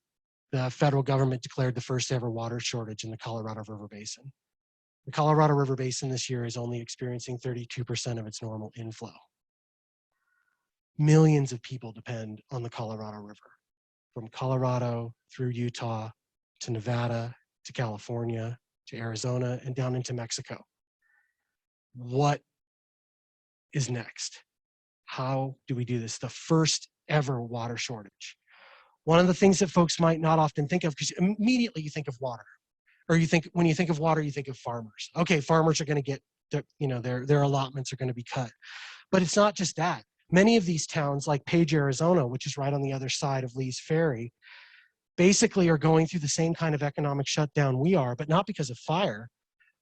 the federal government declared the first ever water shortage in the Colorado River Basin. The Colorado River Basin this year is only experiencing 32% of its normal inflow. Millions of people depend on the Colorado River, from Colorado through Utah to Nevada to California to Arizona and down into Mexico. What is next? How do we do this? The first ever water shortage. One of the things that folks might not often think of, because immediately you think of water, or you think, when you think of water, you think of farmers. Okay, farmers are going to get, you know, their allotments are going to be cut. But it's not just that. Many of these towns, like Page, Arizona, which is right on the other side of Lee's Ferry, basically are going through the same kind of economic shutdown we are, but not because of fire,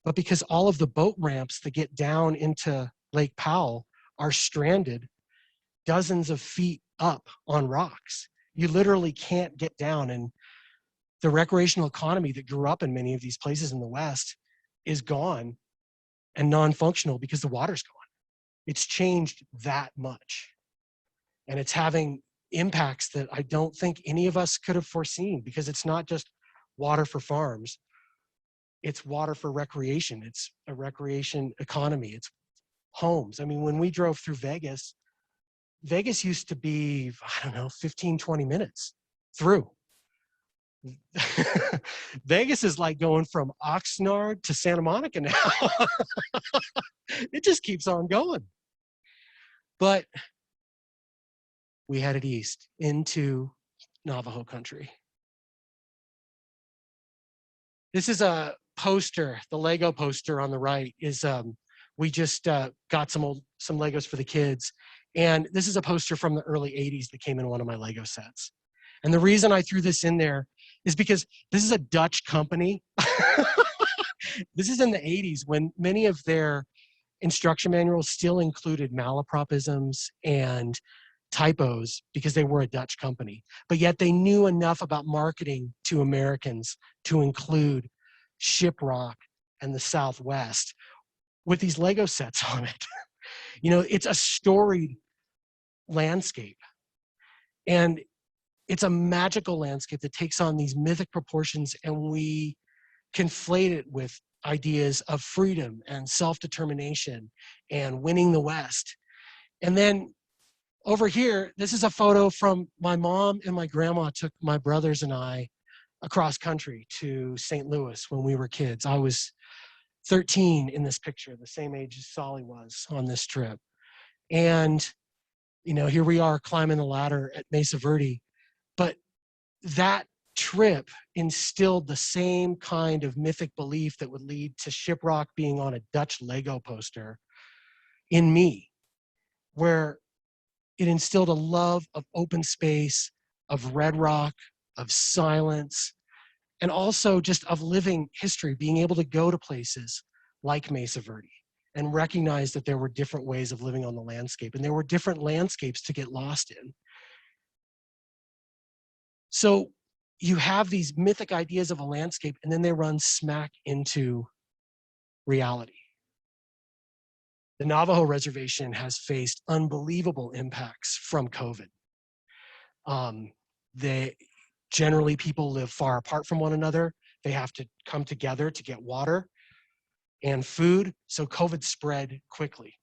but because all of the boat ramps that get down into Lake Powell are stranded dozens of feet up on rocks. You literally can't get down, and the recreational economy that grew up in many of these places in the West is gone and non-functional because the water's gone. It's changed that much. And it's having impacts that I don't think any of us could have foreseen, because it's not just water for farms. It's water for recreation. It's a recreation economy. It's homes. I mean, when we drove through Vegas, Vegas used to be, I don't know, 15, 20 minutes through. Vegas is like going from Oxnard to Santa Monica now. It just keeps on going. But we headed east into Navajo country. This is a poster, the Lego poster on the right is, we just got some Legos for the kids. And this is a poster from the early 80s that came in one of my Lego sets. And the reason I threw this in there is because this is a Dutch company. This is in the 80s when many of their instruction manuals still included malapropisms and typos because they were a Dutch company. But yet they knew enough about marketing to Americans to include shiprock and the Southwest with these Lego sets on it. You know, it's a storied landscape. And it's a magical landscape that takes on these mythic proportions, and we conflate it with ideas of freedom and self-determination and winning the West. And then over here, this is a photo from my mom and my grandma took my brothers and I across country to St. Louis when we were kids. I was 13 in this picture, the same age as Solly was on this trip. And, you know, here we are climbing the ladder at Mesa Verde. But that trip instilled the same kind of mythic belief that would lead to Shiprock being on a Dutch Lego poster in me, where it instilled a love of open space, of red rock, of silence, and also just of living history, being able to go to places like Mesa Verde and recognize that there were different ways of living on the landscape, and there were different landscapes to get lost in. So you have these mythic ideas of a landscape, and then they run smack into reality. The Navajo Reservation has faced unbelievable impacts from COVID. Generally, people live far apart from one another. They have to come together to get water and food, so COVID spread quickly.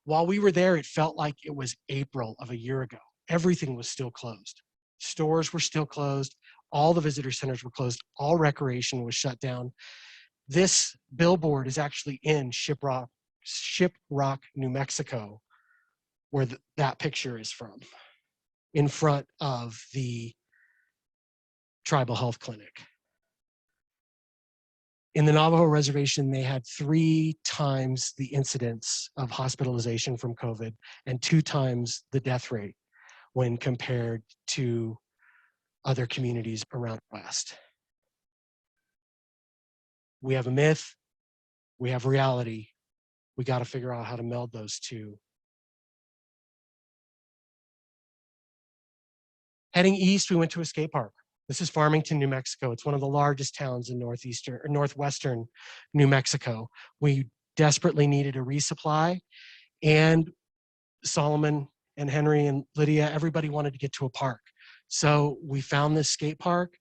While we were there, it felt like it was April of a year ago. Everything was still closed. Stores were still closed. All the visitor centers were closed. All recreation was shut down. This billboard is actually in Shiprock, New Mexico, where that picture is from, in front of the tribal health clinic. In the Navajo Reservation, they had 3 times the incidence of hospitalization from COVID and 2 times the death rate when compared to other communities around the West. We have a myth, we have reality. We got to figure out how to meld those two. Heading east, we went to a skate park. This is Farmington, New Mexico. It's one of the largest towns in northwestern New Mexico. We desperately needed a resupply, and Solomon and Henry and Lydia, everybody wanted to get to a park. So we found this skate park.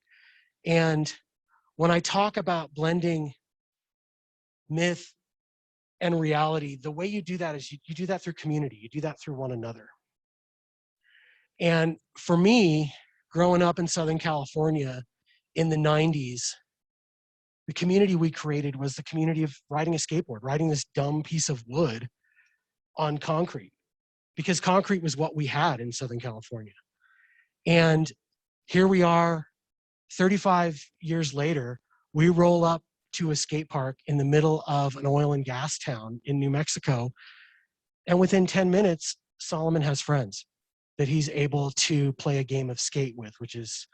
And when I talk about blending myth and reality, the way you do that is you do that through community. You do that through one another. And for me, growing up in Southern California in the 90s, the community we created was the community of riding a skateboard, riding this dumb piece of wood on concrete, because concrete was what we had in Southern California. And here we are, 35 years later, we roll up to a skate park in the middle of an oil and gas town in New Mexico. And within 10 minutes, Solomon has friends that he's able to play a game of skate with, which is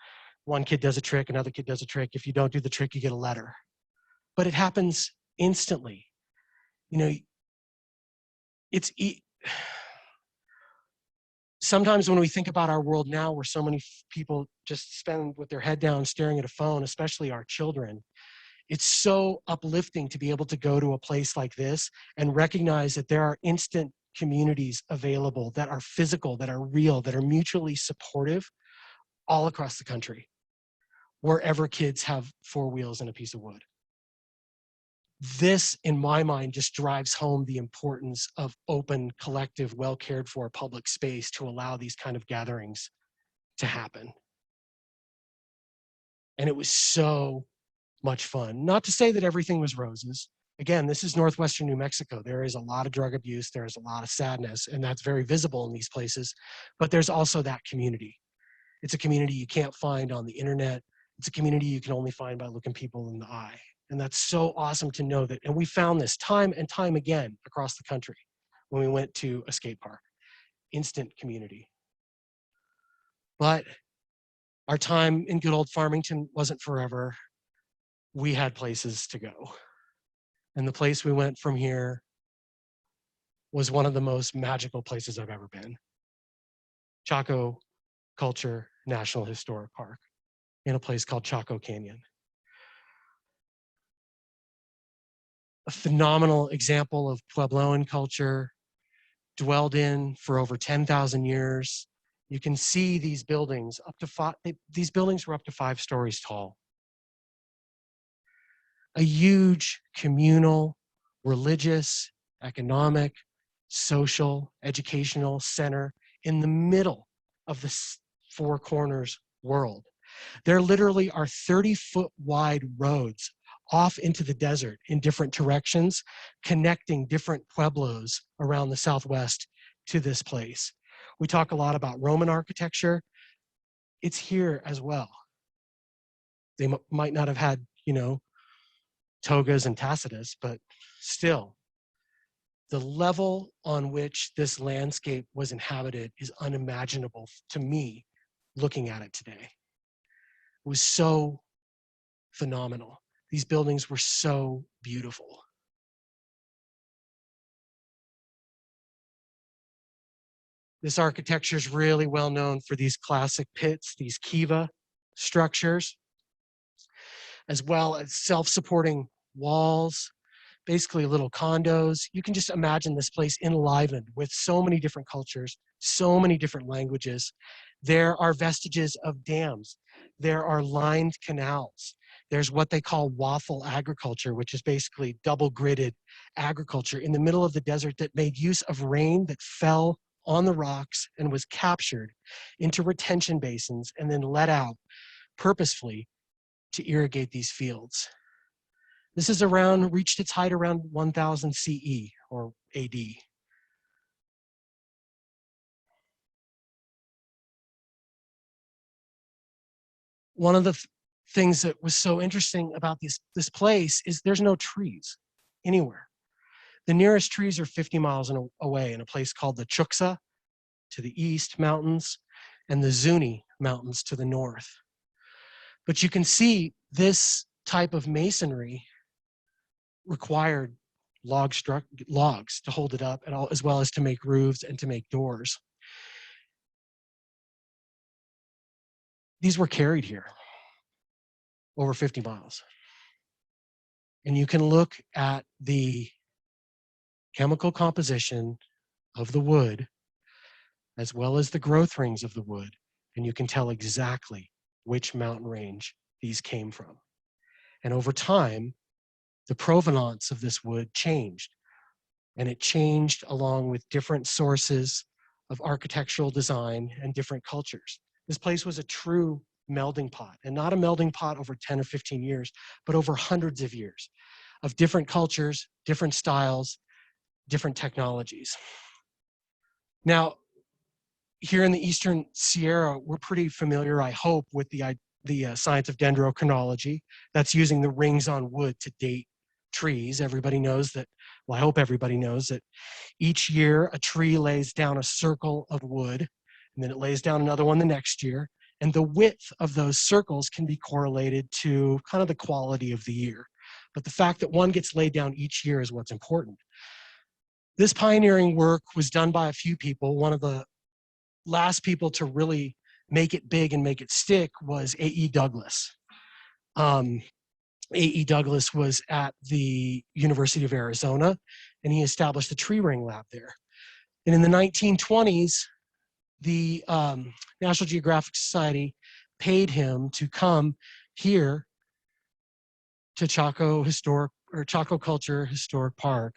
one kid does a trick, another kid does a trick. If you don't do the trick, you get a letter. But it happens instantly. You know, sometimes when we think about our world now, where so many people just spend with their head down staring at a phone, especially our children, it's so uplifting to be able to go to a place like this and recognize that there are instant communities available that are physical, that are real, that are mutually supportive all across the country, wherever kids have 4 wheels and a piece of wood. This, in my mind, just drives home the importance of open, collective, well cared for public space to allow these kind of gatherings to happen. And it was so much fun. Not to say that everything was roses. Again, this is northwestern New Mexico. There is a lot of drug abuse. There is a lot of sadness, and that's very visible in these places. But there's also that community. It's a community you can't find on the internet. It's a community you can only find by looking people in the eye. And that's so awesome to know that. And we found this time and time again across the country when we went to a skate park. Instant community. But our time in good old Farmington wasn't forever. We had places to go. And the place we went from here was one of the most magical places I've ever been. Chaco Culture National Historic Park, in a place called Chaco Canyon. A phenomenal example of Puebloan culture, dwelled in for over 10,000 years. You can see these buildings up to these buildings were up to 5 stories tall. a huge communal, religious, economic, social, educational center in the middle of the Four Corners world. There literally are 30-foot wide roads off into the desert in different directions, connecting different pueblos around the Southwest to this place. We talk a lot about Roman architecture. It's here as well. They might not have had, togas and tacitus, but still, the level on which this landscape was inhabited is unimaginable to me looking at it today. It was so phenomenal. These buildings were so beautiful. This architecture is really well known for these classic pits, these kiva structures, as well as self-supporting walls, basically little condos. You can just imagine this place enlivened with so many different cultures, so many different languages. There are vestiges of dams. There are lined canals. There's what they call waffle agriculture, which is basically double gridded agriculture in the middle of the desert that made use of rain that fell on the rocks and was captured into retention basins and then let out purposefully to irrigate these fields. This is reached its height around 1000 CE or AD. One of the things that was so interesting about this place is there's no trees anywhere. The nearest trees are 50 miles away in a place called the Yucca to the east mountains and the Zuni mountains to the north. But you can see this type of masonry required logs to hold it up, and as well as to make roofs and to make doors. These were carried here over 50 miles. And you can look at the chemical composition of the wood, as well as the growth rings of the wood, and you can tell exactly which mountain range these came from. And over time, the provenance of this wood changed, and it changed along with different sources of architectural design and different cultures. This place was a true melding pot, and not a melding pot over 10 or 15 years, but over hundreds of years of different cultures, different styles, different technologies. Now, here in the Eastern Sierra, we're pretty familiar, I hope, with the science of dendrochronology. That's using the rings on wood to date trees. Everybody knows that, well, I hope everybody knows that each year a tree lays down a circle of wood, and then it lays down another one the next year. And the width of those circles can be correlated to kind of the quality of the year. But the fact that one gets laid down each year is what's important. This pioneering work was done by a few people. One of the last people to really make it big and make it stick was A.E. Douglas. A.E. Douglas was at the University of Arizona, and he established the tree ring lab there. And in the 1920s, the National Geographic Society paid him to come here to Chaco Culture Historic Park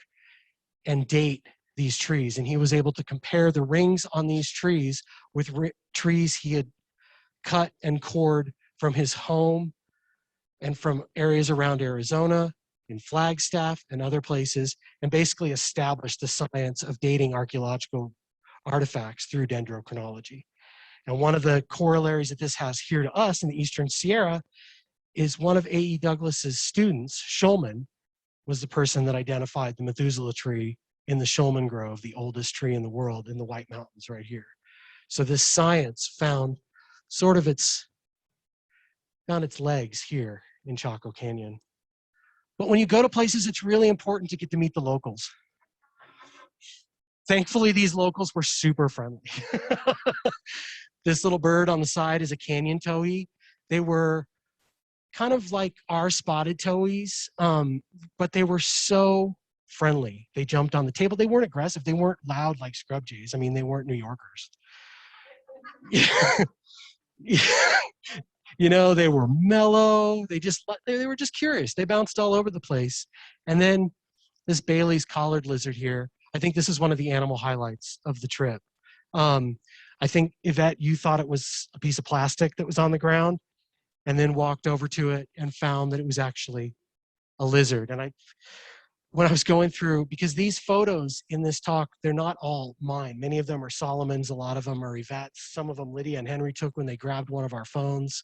and date these trees. And he was able to compare the rings on these trees with trees he had cut and cored from his home and from areas around Arizona, in Flagstaff and other places, and basically established the science of dating archaeological artifacts through dendrochronology. And one of the corollaries that this has here to us in the Eastern Sierra is one of A.E. Douglas's students, Shulman, was the person that identified the Methuselah tree in the Shulman Grove, the oldest tree in the world in the White Mountains right here. So this science found sort of its legs here in Chaco Canyon. But when you go to places, it's really important to get to meet the locals. Thankfully, these locals were super friendly. This little bird on the side is a canyon towhee. They were kind of like our spotted towies, but they were so friendly. They jumped on the table. They weren't aggressive. They weren't loud like scrub jays. I mean, they weren't New Yorkers. You know, they were mellow. They were just curious. They bounced all over the place. And then this Bailey's collared lizard here. I think this is one of the animal highlights of the trip. I think, Yvette, you thought it was a piece of plastic that was on the ground, and then walked over to it and found that it was actually a lizard. And when I was going through, because these photos in this talk, they're not all mine. Many of them are Solomon's, a lot of them are Yvette's, some of them Lydia and Henry took when they grabbed one of our phones.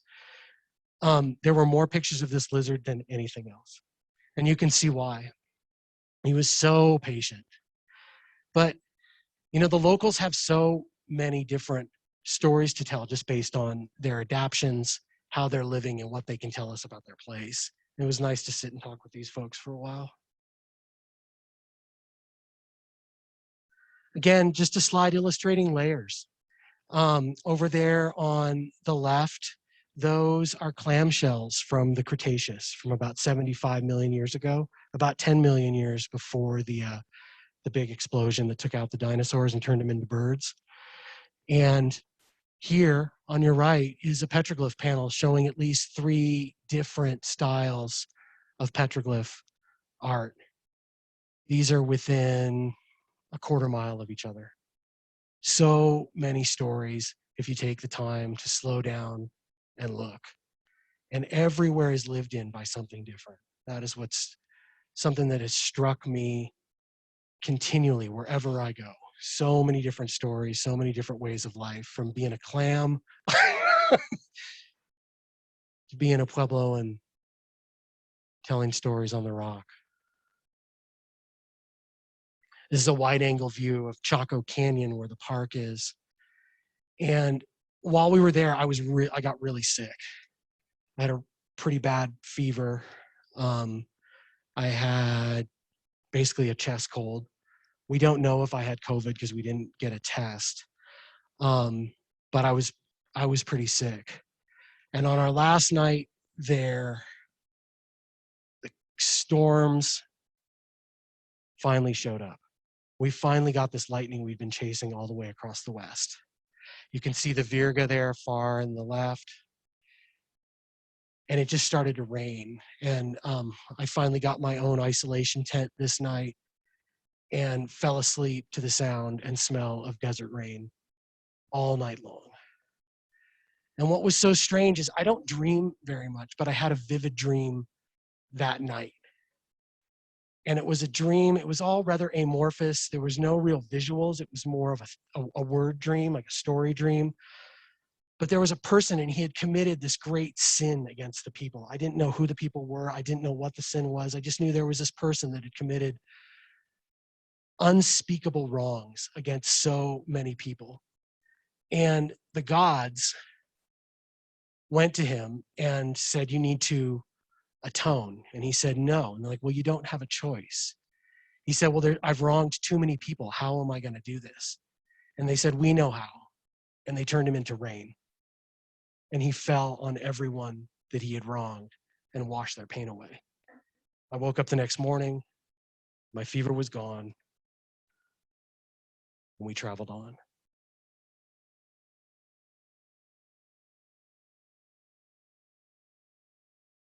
There were more pictures of this lizard than anything else. And you can see why. He was so patient. But, you know, the locals have so many different stories to tell just based on their adaptions, how they're living, and what they can tell us about their place. It was nice to sit and talk with these folks for a while. Again, just a slide illustrating layers. Over there on the left, those are clam shells from the Cretaceous from about 75 million years ago, about 10 million years before the big explosion that took out the dinosaurs and turned them into birds. And here on your right is a petroglyph panel showing at least 3 different styles of petroglyph art. These are within a quarter mile of each other. So many stories if you take the time to slow down and look. And everywhere is lived in by something different. That is something that has struck me continually wherever I go. So many different stories, so many different ways of life, from being a clam to being a Pueblo and telling stories on the rock. This is a wide angle view of Chaco Canyon where the park is. And while we were there, I got really sick. I had a pretty bad fever. I had basically a chest cold. We don't know if I had COVID because we didn't get a test. But I was pretty sick. And on our last night there, the storms finally showed up. We finally got this lightning we've been chasing all the way across the west. You can see the Virga there far in the left. And it just started to rain. And I finally got my own isolation tent this night and fell asleep to the sound and smell of desert rain all night long. And what was so strange is I don't dream very much, but I had a vivid dream that night. And it was a dream, it was all rather amorphous. There was no real visuals. It was more of a word dream, like a story dream. But there was a person and he had committed this great sin against the people. I didn't know who the people were. I didn't know what the sin was. I just knew there was this person that had committed unspeakable wrongs against so many people. And the gods went to him and said, you need to atone. And he said, no. And they're like, well, you don't have a choice. He said, well, I've wronged too many people. How am I going to do this? And they said, we know how. And they turned him into rain. And he fell on everyone that he had wronged and washed their pain away. I woke up the next morning. My fever was gone. And we traveled on.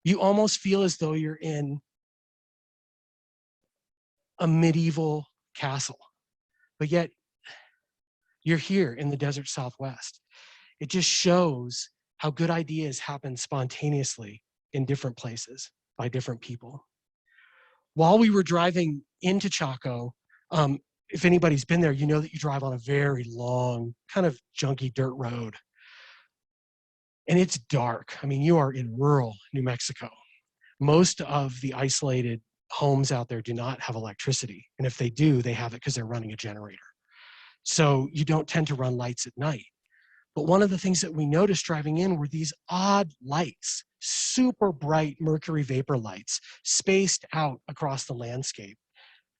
You almost feel as though you're in a medieval castle, but yet you're here in the desert Southwest. It just shows how good ideas happen spontaneously in different places by different people. While we were driving into Chaco, if anybody's been there, you know that you drive on a very long, kind of junky dirt road. And it's dark. I mean, you are in rural New Mexico. Most of the isolated homes out there do not have electricity. And if they do, they have it because they're running a generator. So you don't tend to run lights at night. But one of the things that we noticed driving in were these odd lights, super bright mercury vapor lights spaced out across the landscape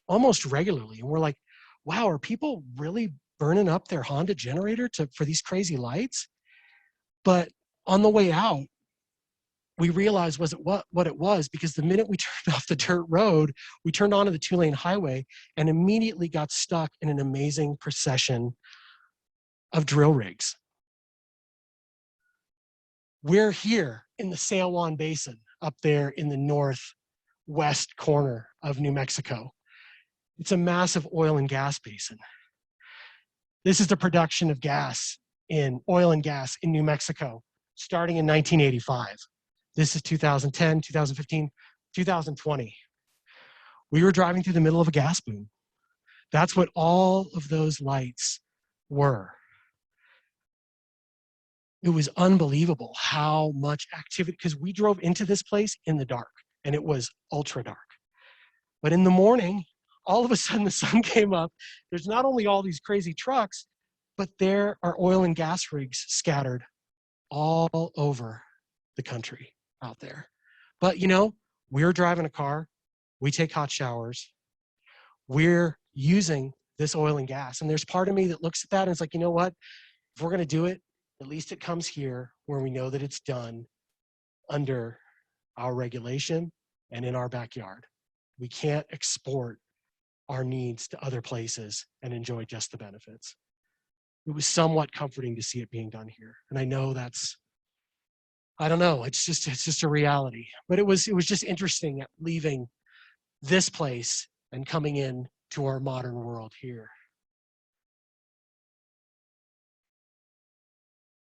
almost regularly. And we're like, wow, are people really burning up their Honda generator for these crazy lights? But on the way out, we realized what it was, because the minute we turned off the dirt road, we turned onto the 2-lane highway and immediately got stuck in an amazing procession of drill rigs. We're here in the San Juan Basin up there in the northwest corner of New Mexico. It's a massive oil and gas basin. This is the production of oil and gas in New Mexico, starting in 1985. This is 2010, 2015, 2020. We were driving through the middle of a gas boom. That's what all of those lights were. It was unbelievable how much activity, because we drove into this place in the dark and it was ultra dark. But in the morning, all of a sudden the sun came up. There's not only all these crazy trucks, but there are oil and gas rigs scattered all over the country out there. But you know, we're driving a car, we take hot showers, we're using this oil and gas. And there's part of me that looks at that and it's like, you know what? If we're gonna do it, at least it comes here where we know that it's done under our regulation and in our backyard. We can't export our needs to other places and enjoy just the benefits. It was somewhat comforting to see it being done here. And I know that's, I don't know, it's just a reality. But it was just interesting leaving this place and coming in to our modern world here.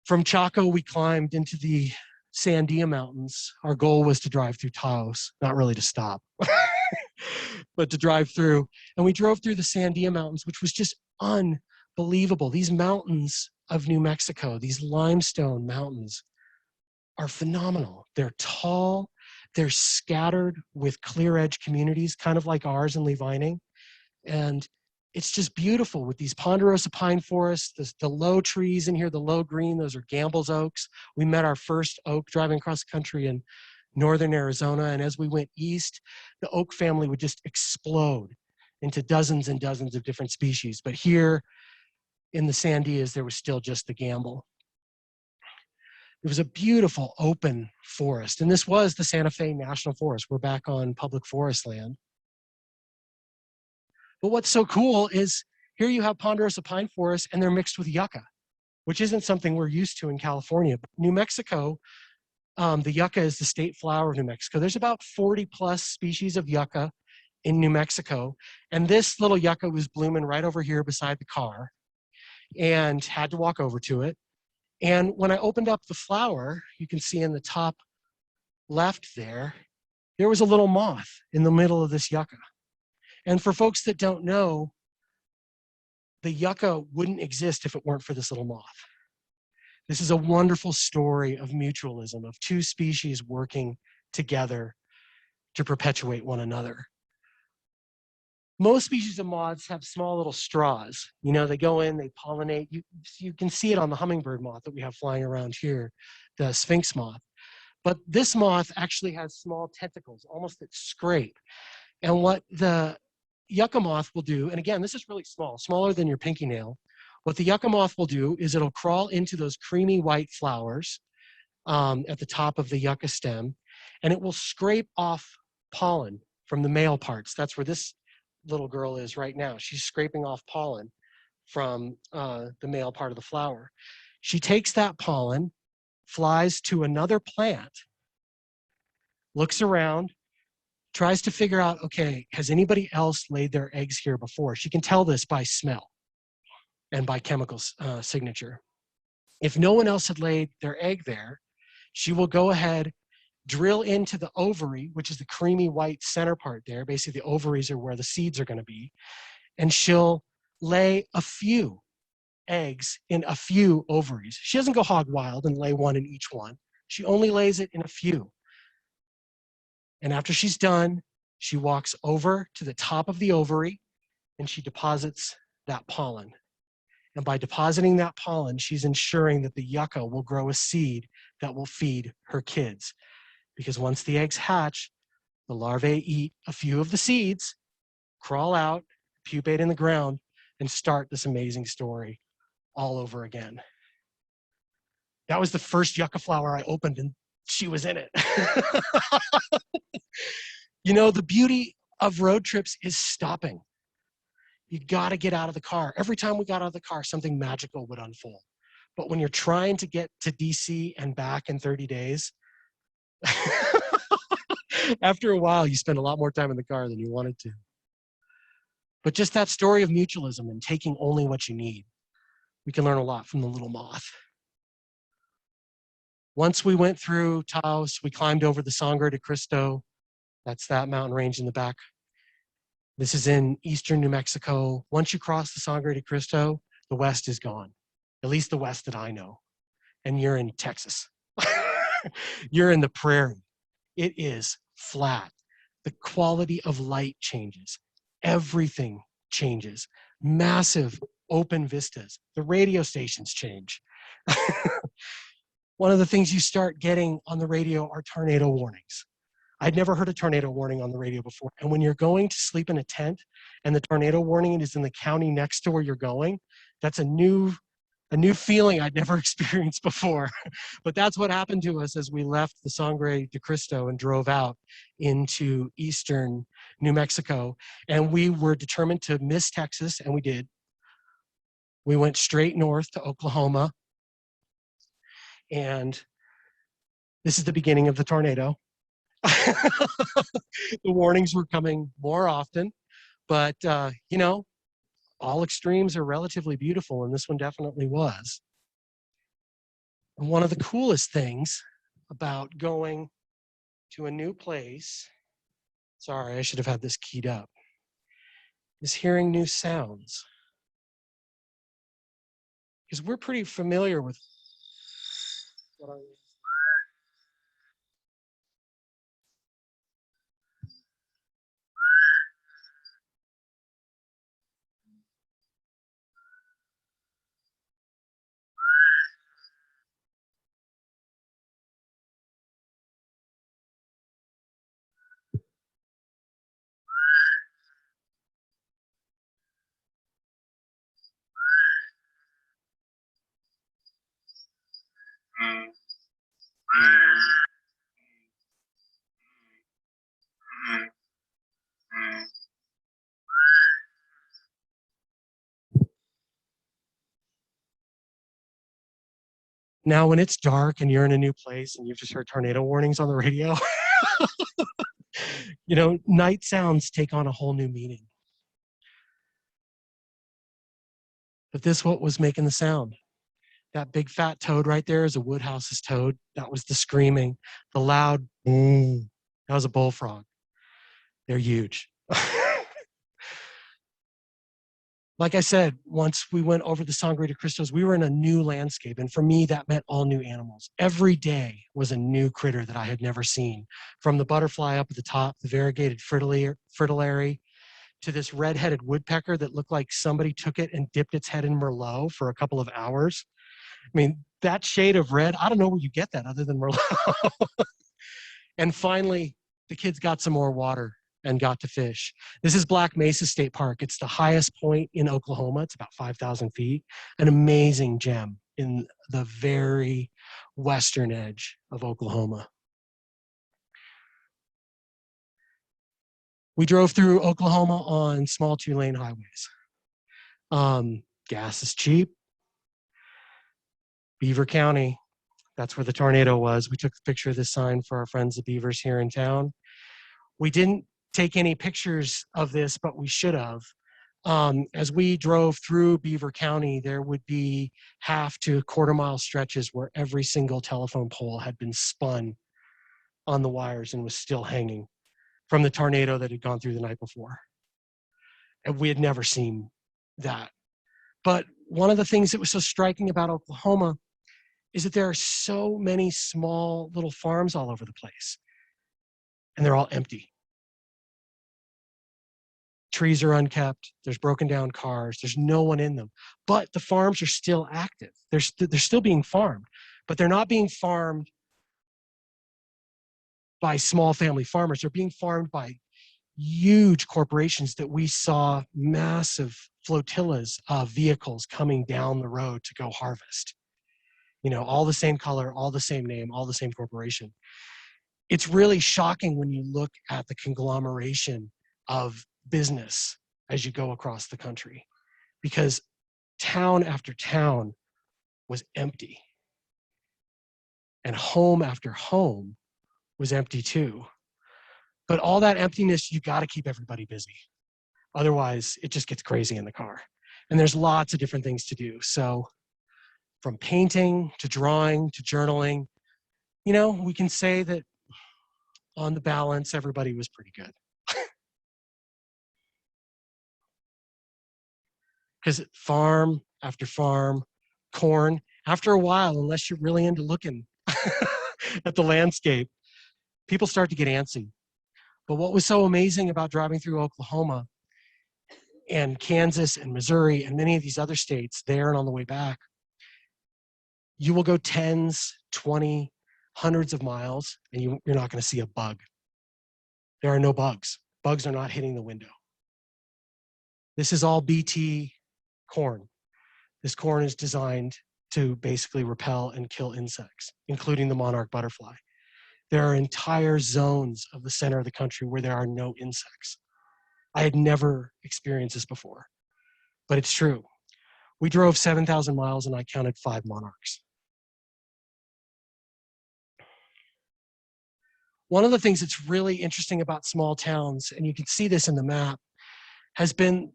From Chaco, we climbed into the Sandia Mountains. Our goal was to drive through Taos, not really to stop, but to drive through. And we drove through the Sandia Mountains, which was just unbelievable. These mountains of New Mexico, these limestone mountains, are phenomenal. They're tall, they're scattered with clear edge communities, kind of like ours in Levining. And it's just beautiful with these ponderosa pine forests, the low trees in here, the low green, those are Gamble's oaks. We met our first oak driving across the country in northern Arizona. And as we went east, the oak family would just explode into dozens and dozens of different species. But here in the Sandias, there was still just the Gamble. It was a beautiful open forest. And this was the Santa Fe National Forest. We're back on public forest land. But what's so cool is here you have ponderosa pine forests and they're mixed with yucca, which isn't something we're used to in California. But New Mexico, the yucca is the state flower of New Mexico. There's about 40 plus species of yucca in New Mexico. And this little yucca was blooming right over here beside the car and had to walk over to it. And when I opened up the flower, you can see in the top left there, there was a little moth in the middle of this yucca. And for folks that don't know, the yucca wouldn't exist if it weren't for this little moth. This is a wonderful story of mutualism, of two species working together to perpetuate one another. Most species of moths have small little straws. You know, they go in, they pollinate. You can see it on the hummingbird moth that we have flying around here, the sphinx moth. But this moth actually has small tentacles, almost that scrape. And what the Yucca moth will do, and again, this is really small, smaller than your pinky nail. What the Yucca moth will do is it'll crawl into those creamy white flowers at the top of the yucca stem, and it will scrape off pollen from the male parts. That's where this little girl is right now. She's scraping off pollen from the male part of the flower. She takes that pollen, flies to another plant, looks around, tries to figure out, okay, has anybody else laid their eggs here before? She can tell this by smell and by chemical signature. If no one else had laid their egg there, she will go ahead, drill into the ovary, which is the creamy white center part there. Basically, the ovaries are where the seeds are going to be. And she'll lay a few eggs in a few ovaries. She doesn't go hog wild and lay one in each one. She only lays it in a few. And after she's done, she walks over to the top of the ovary and she deposits that pollen. And by depositing that pollen, she's ensuring that the yucca will grow a seed that will feed her kids. Because once the eggs hatch, the larvae eat a few of the seeds, crawl out, pupate in the ground, and start this amazing story all over again. That was the first yucca flower I opened, and she was in it. You know, the beauty of road trips is stopping. You got to get out of the car. Every time we got out of the car, something magical would unfold. But when you're trying to get to DC and back in 30 days, after a while, you spend a lot more time in the car than you wanted to. But just that story of mutualism and taking only what you need, we can learn a lot from the little moth. Once we went through Taos, we climbed over the Sangre de Cristo. That's that mountain range in the back. This is in eastern New Mexico. Once you cross the Sangre de Cristo, the west is gone, at least the west that I know. And you're in Texas. You're in the prairie. It is flat. The quality of light changes. Everything changes. Massive open vistas. The radio stations change. One of the things you start getting on the radio are tornado warnings. I'd never heard a tornado warning on the radio before. And when you're going to sleep in a tent and the tornado warning is in the county next to where you're going, that's a new feeling I'd never experienced before. But that's what happened to us as we left the Sangre de Cristo and drove out into eastern New Mexico. And we were determined to miss Texas, and we did. We went straight north to Oklahoma. And this is the beginning of the tornado. The warnings were coming more often, but you know, all extremes are relatively beautiful, and this one definitely was. And one of the coolest things about going to a new place, sorry, I should have had this keyed up, is hearing new sounds. Because we're pretty familiar with what are these? Now, when it's dark and you're in a new place and you've just heard tornado warnings on the radio, you know, night sounds take on a whole new meaning. But this what was making the sound. That big fat toad right there is a Woodhouse's toad. That was the screaming. The loud boom, that was a bullfrog. They're huge. Like I said, once we went over the Sangre de Cristos, we were in a new landscape. And for me, that meant all new animals. Every day was a new critter that I had never seen. From the butterfly up at the top, the variegated fritillary, to this red-headed woodpecker that looked like somebody took it and dipped its head in Merlot for a couple of hours. I mean, that shade of red, I don't know where you get that other than Merlot. And finally, the kids got some more water and got to fish. This is Black Mesa State Park. It's the highest point in Oklahoma. It's about 5,000 feet. An amazing gem in the very western edge of Oklahoma. We drove through Oklahoma on small 2-lane highways. Gas is cheap. Beaver County, that's where the tornado was. We took a picture of this sign for our friends, the Beavers here in town. We didn't take any pictures of this, but we should have. As we drove through Beaver County, there would be half to quarter-mile stretches where every single telephone pole had been spun on the wires and was still hanging from the tornado that had gone through the night before. And we had never seen that. But one of the things that was so striking about Oklahoma is that there are so many small little farms all over the place, and they're all empty. Trees are unkept, there's broken down cars, there's no one in them, but the farms are still active. They're still being farmed, but they're not being farmed by small family farmers. They're being farmed by huge corporations that we saw massive flotillas of vehicles coming down the road to go harvest. You know, all the same color, all the same name, all the same corporation. It's really shocking when you look at the conglomeration of business as you go across the country, because town after town was empty. And home after home was empty too. But all that emptiness, you got to keep everybody busy. Otherwise, it just gets crazy in the car. And there's lots of different things to do. So from painting to drawing to journaling, we can say that on the balance, everybody was pretty good. Because farm after farm, corn, after a while, unless you're really into looking at the landscape, people start to get antsy. But what was so amazing about driving through Oklahoma and Kansas and Missouri and many of these other states there and on the way back, you will go tens, 20, hundreds of miles, and you're not going to see a bug. There are no bugs. Bugs are not hitting the window. This is all BT corn. This corn is designed to basically repel and kill insects, including the monarch butterfly. There are entire zones of the center of the country where there are no insects. I had never experienced this before, but it's true. We drove 7,000 miles and I counted 5 monarchs. One of the things that's really interesting about small towns, and you can see this in the map, has been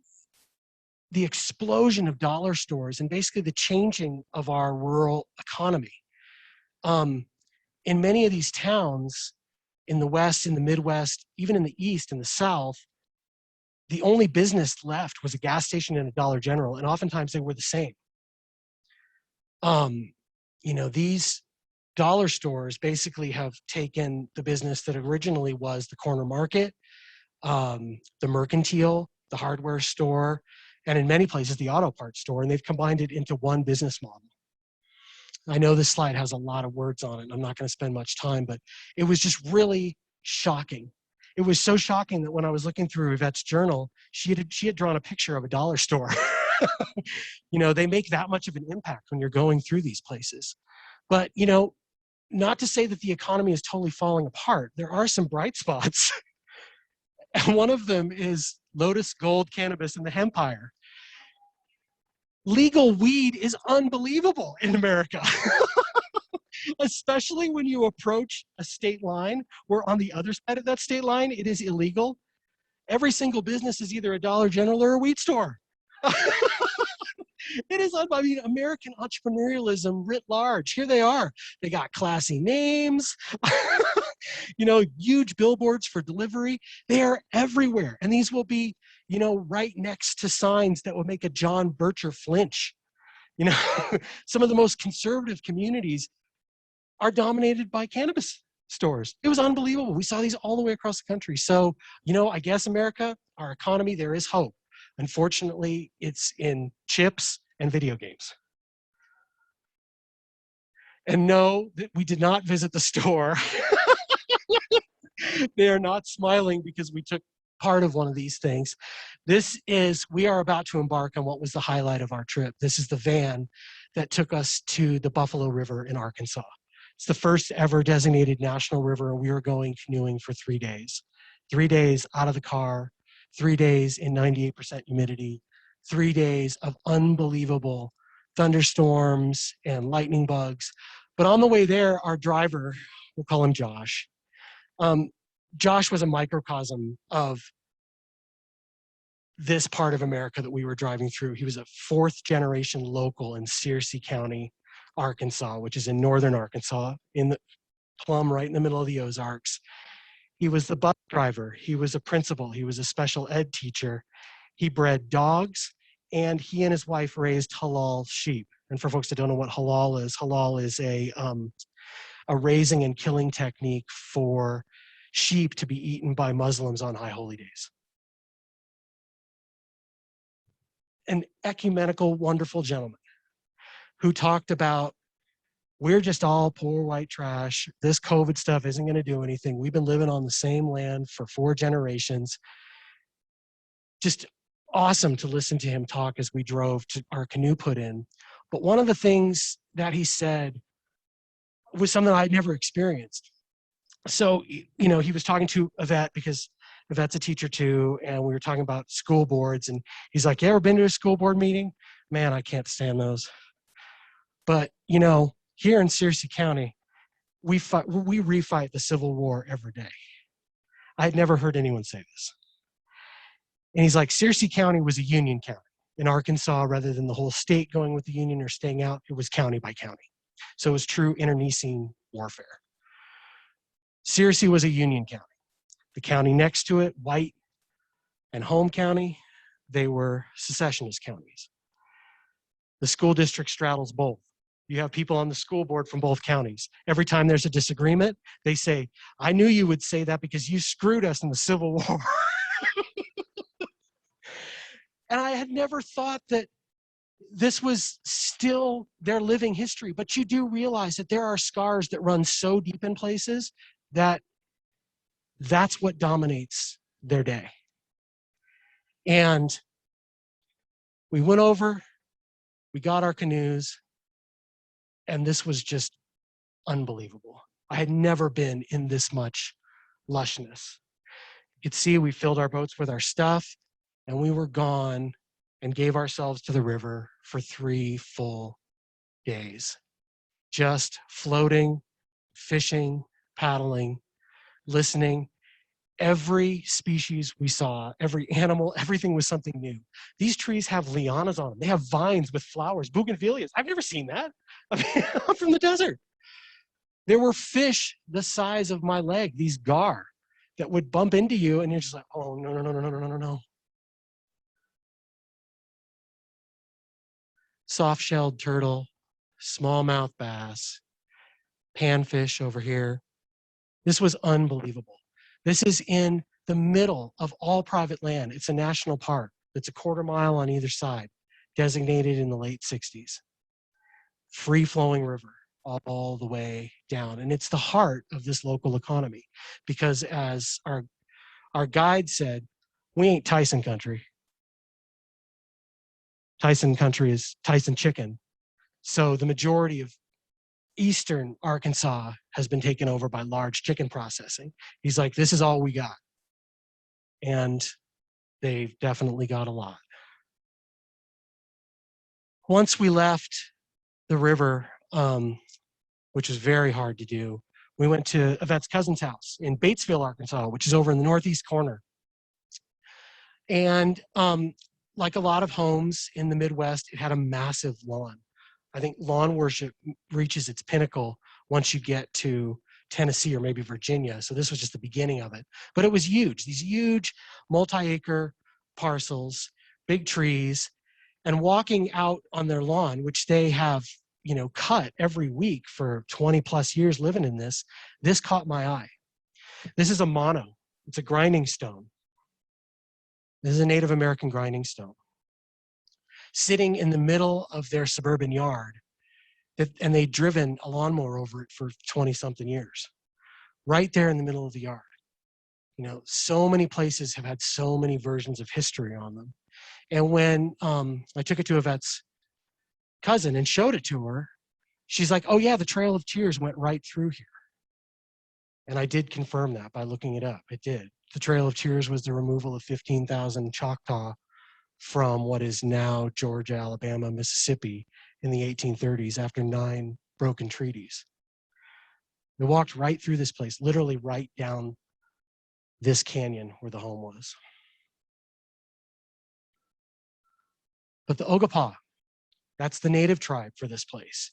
the explosion of dollar stores and basically the changing of our rural economy. In many of these towns, in the West, in the Midwest, even in the East, in the South, the only business left was a gas station and a Dollar General, and oftentimes they were the same. These dollar stores basically have taken the business that originally was the corner market, the mercantile, the hardware store, and in many places the auto parts store, and they've combined it into one business model. I know this slide has a lot of words on it, and I'm not going to spend much time, but it was just really shocking. It was so shocking that when I was looking through Yvette's journal, she had drawn a picture of a dollar store. They make that much of an impact when you're going through these places. But, not to say that the economy is totally falling apart. There are some bright spots. And one of them is Lotus Gold Cannabis and the Hempire. Legal weed is unbelievable in America. Especially when you approach a state line where on the other side of that state line, it is illegal. Every single business is either a Dollar General or a weed store. It is, American entrepreneurialism writ large. Here they are. They got classy names, huge billboards for delivery. They are everywhere. And these will be, right next to signs that would make a John Bircher flinch. Some of the most conservative communities are dominated by cannabis stores. It was unbelievable. We saw these all the way across the country. So, I guess America, our economy, there is hope. Unfortunately, it's in chips and video games. And no, we did not visit the store. They are not smiling because we took part of one of these things. We are about to embark on what was the highlight of our trip. This is the van that took us to the Buffalo River in Arkansas. It's the first ever designated national river, and we were going canoeing for 3 days. 3 days out of the car, 3 days in 98% humidity, 3 days of unbelievable thunderstorms and lightning bugs. But on the way there, our driver, we'll call him Josh. Josh was a microcosm of this part of America that we were driving through. He was a 4th generation local in Searcy County, Arkansas, which is in northern Arkansas, plumb right in the middle of the Ozarks. He was the bus driver. He was a principal. He was a special ed teacher. He bred dogs, and he and his wife raised halal sheep. And for folks that don't know what halal is a raising and killing technique for sheep to be eaten by Muslims on high holy days. An ecumenical, wonderful gentleman who talked about, we're just all poor white trash. This COVID stuff isn't going to do anything. We've been living on the same land for 4 generations. Just awesome to listen to him talk as we drove to our canoe put in. But one of the things that he said was something I'd never experienced. So, he was talking to Yvette because Yvette's a teacher too, and we were talking about school boards, and he's like, you ever been to a school board meeting? Man, I can't stand those. But, you know, here in Searcy County, we refight the Civil War every day. I had never heard anyone say this. And he's like, Searcy County was a Union county. In Arkansas, rather than the whole state going with the Union or staying out, it was county by county. So it was true internecine warfare. Searcy was a Union county. The county next to it, White and Home County, they were secessionist counties. The school district straddles both. You have people on the school board from both counties. Every time there's a disagreement, they say, I knew you would say that because you screwed us in the Civil War. And I had never thought that this was still their living history, but you do realize that there are scars that run so deep in places that that's what dominates their day. And we went over, we got our canoes, and this was just unbelievable. I had never been in this much lushness. You could see we filled our boats with our stuff, and we were gone and gave ourselves to the river for 3 full days. Just floating, fishing, paddling, listening. Every species we saw, every animal, everything was something new. These trees have lianas on them. They have vines with flowers, bougainvilleas. I've never seen that. I mean, I'm from the desert. There were fish the size of my leg, these gar, that would bump into you, and you're just like, oh, no, no, no, no, no, no, no, no. Soft-shelled turtle, smallmouth bass, panfish over here. This was unbelievable. This is in the middle of all private land. It's a national park. It's a 1/4 mile on either side, designated in the late 60s. Free-flowing river all the way down. And it's the heart of this local economy because as our guide said, we ain't Tyson country. Tyson country is Tyson chicken. So the majority of eastern Arkansas has been taken over by large chicken processing. He's like, this is all we got. And they've definitely got a lot. Once we left the river, which was very hard to do, we went to Yvette's cousin's house in Batesville, Arkansas, which is over in the northeast corner. And like a lot of homes in the Midwest, it had a massive lawn. I think lawn worship reaches its pinnacle once you get to Tennessee or maybe Virginia. So this was just the beginning of it. But it was huge, these huge multi-acre parcels, big trees, and walking out on their lawn, which they have, you know, cut every week for 20 plus years living in this caught my eye. This is a mono. It's a grinding stone. This is a Native American grinding stone. Sitting in the middle of their suburban yard, and they'd driven a lawnmower over it for 20-something years, right there in the middle of the yard. You know, so many places have had so many versions of history on them. And when I took it to Yvette's cousin and showed it to her, she's like, oh yeah, the Trail of Tears went right through here. And I did confirm that by looking it up. It did. The Trail of Tears was the removal of 15,000 Choctaw from what is now Georgia, Alabama, Mississippi in the 1830s after 9 broken treaties. They walked right through this place, literally right down this canyon where the home was. But the Oglala, that's the native tribe for this place.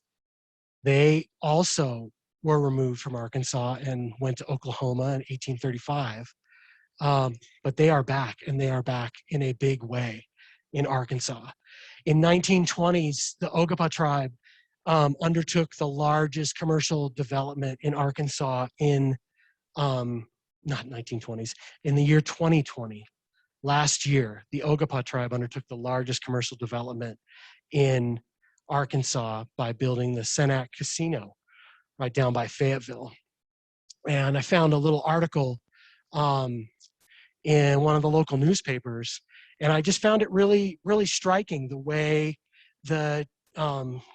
They also were removed from Arkansas and went to Oklahoma in 1835. But they are back, and they are back in a big way in Arkansas. In 1920s, the Oglala tribe undertook the largest commercial development in Arkansas in, not 1920s, in the year 2020. Last year, the Oglala tribe undertook the largest commercial development in Arkansas by building the Senac Casino right down by Fayetteville. And I found a little article in one of the local newspapers, and I just found it really, really striking the way the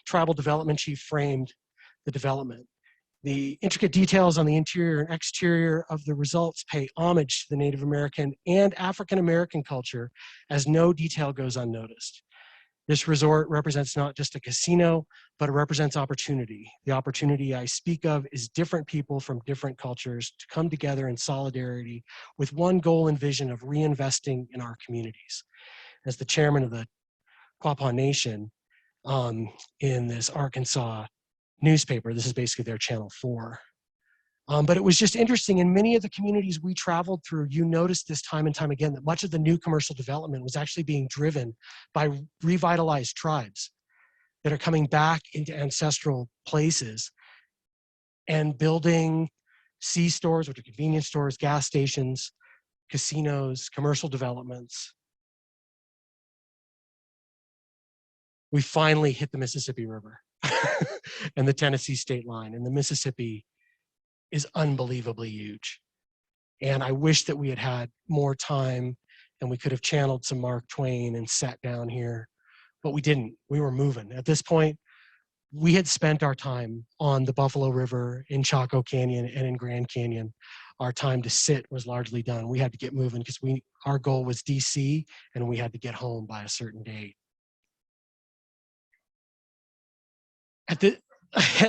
tribal development chief framed the development. The intricate details on the interior and exterior of the results pay homage to the Native American and African American culture, as no detail goes unnoticed. This resort represents not just a casino, but it represents opportunity. The opportunity I speak of is different people from different cultures to come together in solidarity with one goal and vision of reinvesting in our communities. As the chairman of the Quapaw Nation in this Arkansas newspaper, this is basically their Channel 4. But it was just interesting. In many of the communities we traveled through, you noticed this time and time again that much of the new commercial development was actually being driven by revitalized tribes that are coming back into ancestral places and building C-stores, which are convenience stores, gas stations, casinos, commercial developments. We finally hit the Mississippi River and the Tennessee state line, and the Mississippi is unbelievably huge. And I wish that we had had more time and we could have channeled some Mark Twain and sat down here, but we didn't. We were moving. At this point, we had spent our time on the Buffalo River, in Chaco Canyon, and in Grand Canyon. Our time to sit was largely done. We had to get moving because our goal was DC, and we had to get home by a certain date.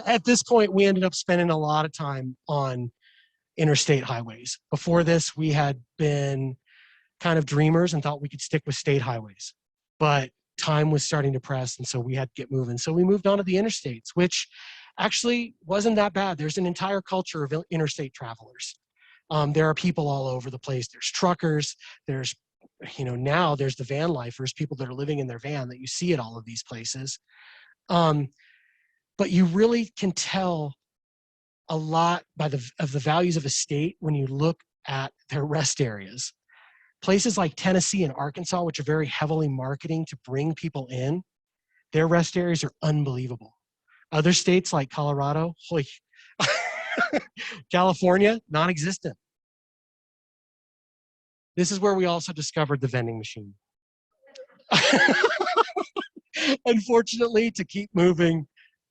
At this point, we ended up spending a lot of time on interstate highways. Before this, we had been kind of dreamers and thought we could stick with state highways. But time was starting to press, and so we had to get moving. So we moved on to the interstates, which actually wasn't that bad. There's an entire culture of interstate travelers. There are people all over the place. There's truckers. There's, now there's the van lifers, people that are living in their van that you see at all of these places. But you really can tell a lot of the values of a state when you look at their rest areas. Places like Tennessee and Arkansas, which are very heavily marketing to bring people in, their rest areas are unbelievable. Other states like Colorado, California, non-existent. This is where we also discovered the vending machine. Unfortunately, to keep moving,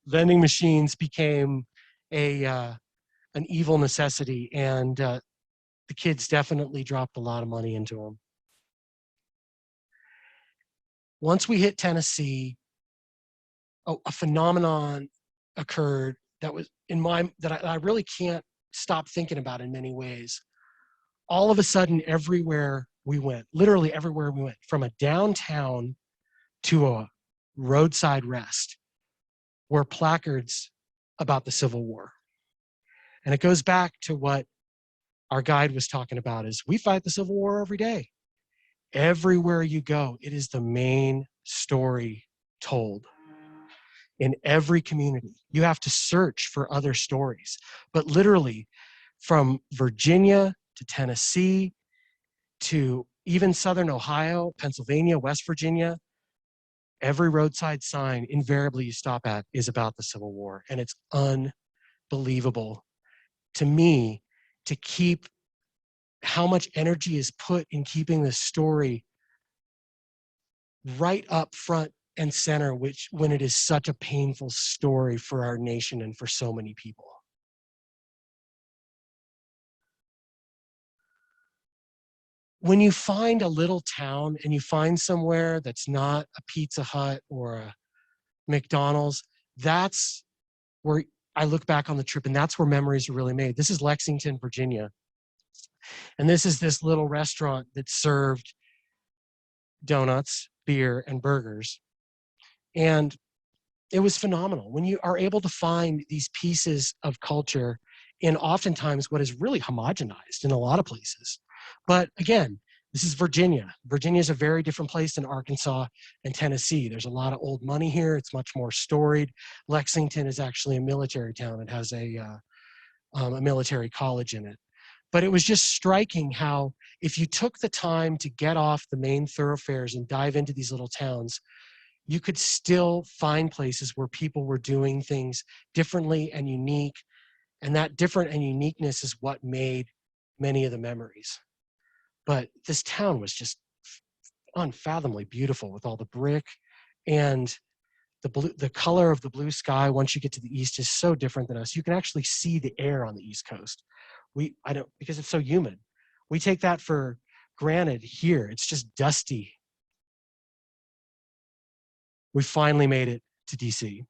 vending machines became an evil necessity, and the kids definitely dropped a lot of money into them. Once we hit Tennessee, a phenomenon occurred that was that I really can't stop thinking about in many ways. All of a sudden, everywhere we went, literally everywhere we went, from a downtown to a roadside rest, were placards about the Civil War. And it goes back to what our guide was talking about, is we fight the Civil War every day. Everywhere you go, it is the main story told. In every community, you have to search for other stories. But literally, from Virginia to Tennessee to even Southern Ohio, Pennsylvania, West Virginia, every roadside sign invariably you stop at is about the Civil War. And it's unbelievable to me to keep how much energy is put in keeping this story right up front and center, when it is such a painful story for our nation and for so many people. When you find a little town and you find somewhere that's not a Pizza Hut or a McDonald's, that's where I look back on the trip, and that's where memories are really made. This is Lexington, Virginia. And this is this little restaurant that served donuts, beer, and burgers. And it was phenomenal. When you are able to find these pieces of culture in oftentimes what is really homogenized in a lot of places. But again, this is Virginia. Virginia is a very different place than Arkansas and Tennessee. There's a lot of old money here. It's much more storied. Lexington is actually a military town. It has a military college in it. But it was just striking how if you took the time to get off the main thoroughfares and dive into these little towns, you could still find places where people were doing things differently and unique. And that different and uniqueness is what made many of the memories. But this town was just unfathomably beautiful with all the brick, and the color of the blue sky once you get to the east is so different than us. You can actually see the air on the East Coast. Because it's so humid. We take that for granted here. It's just dusty. We finally made it to DC.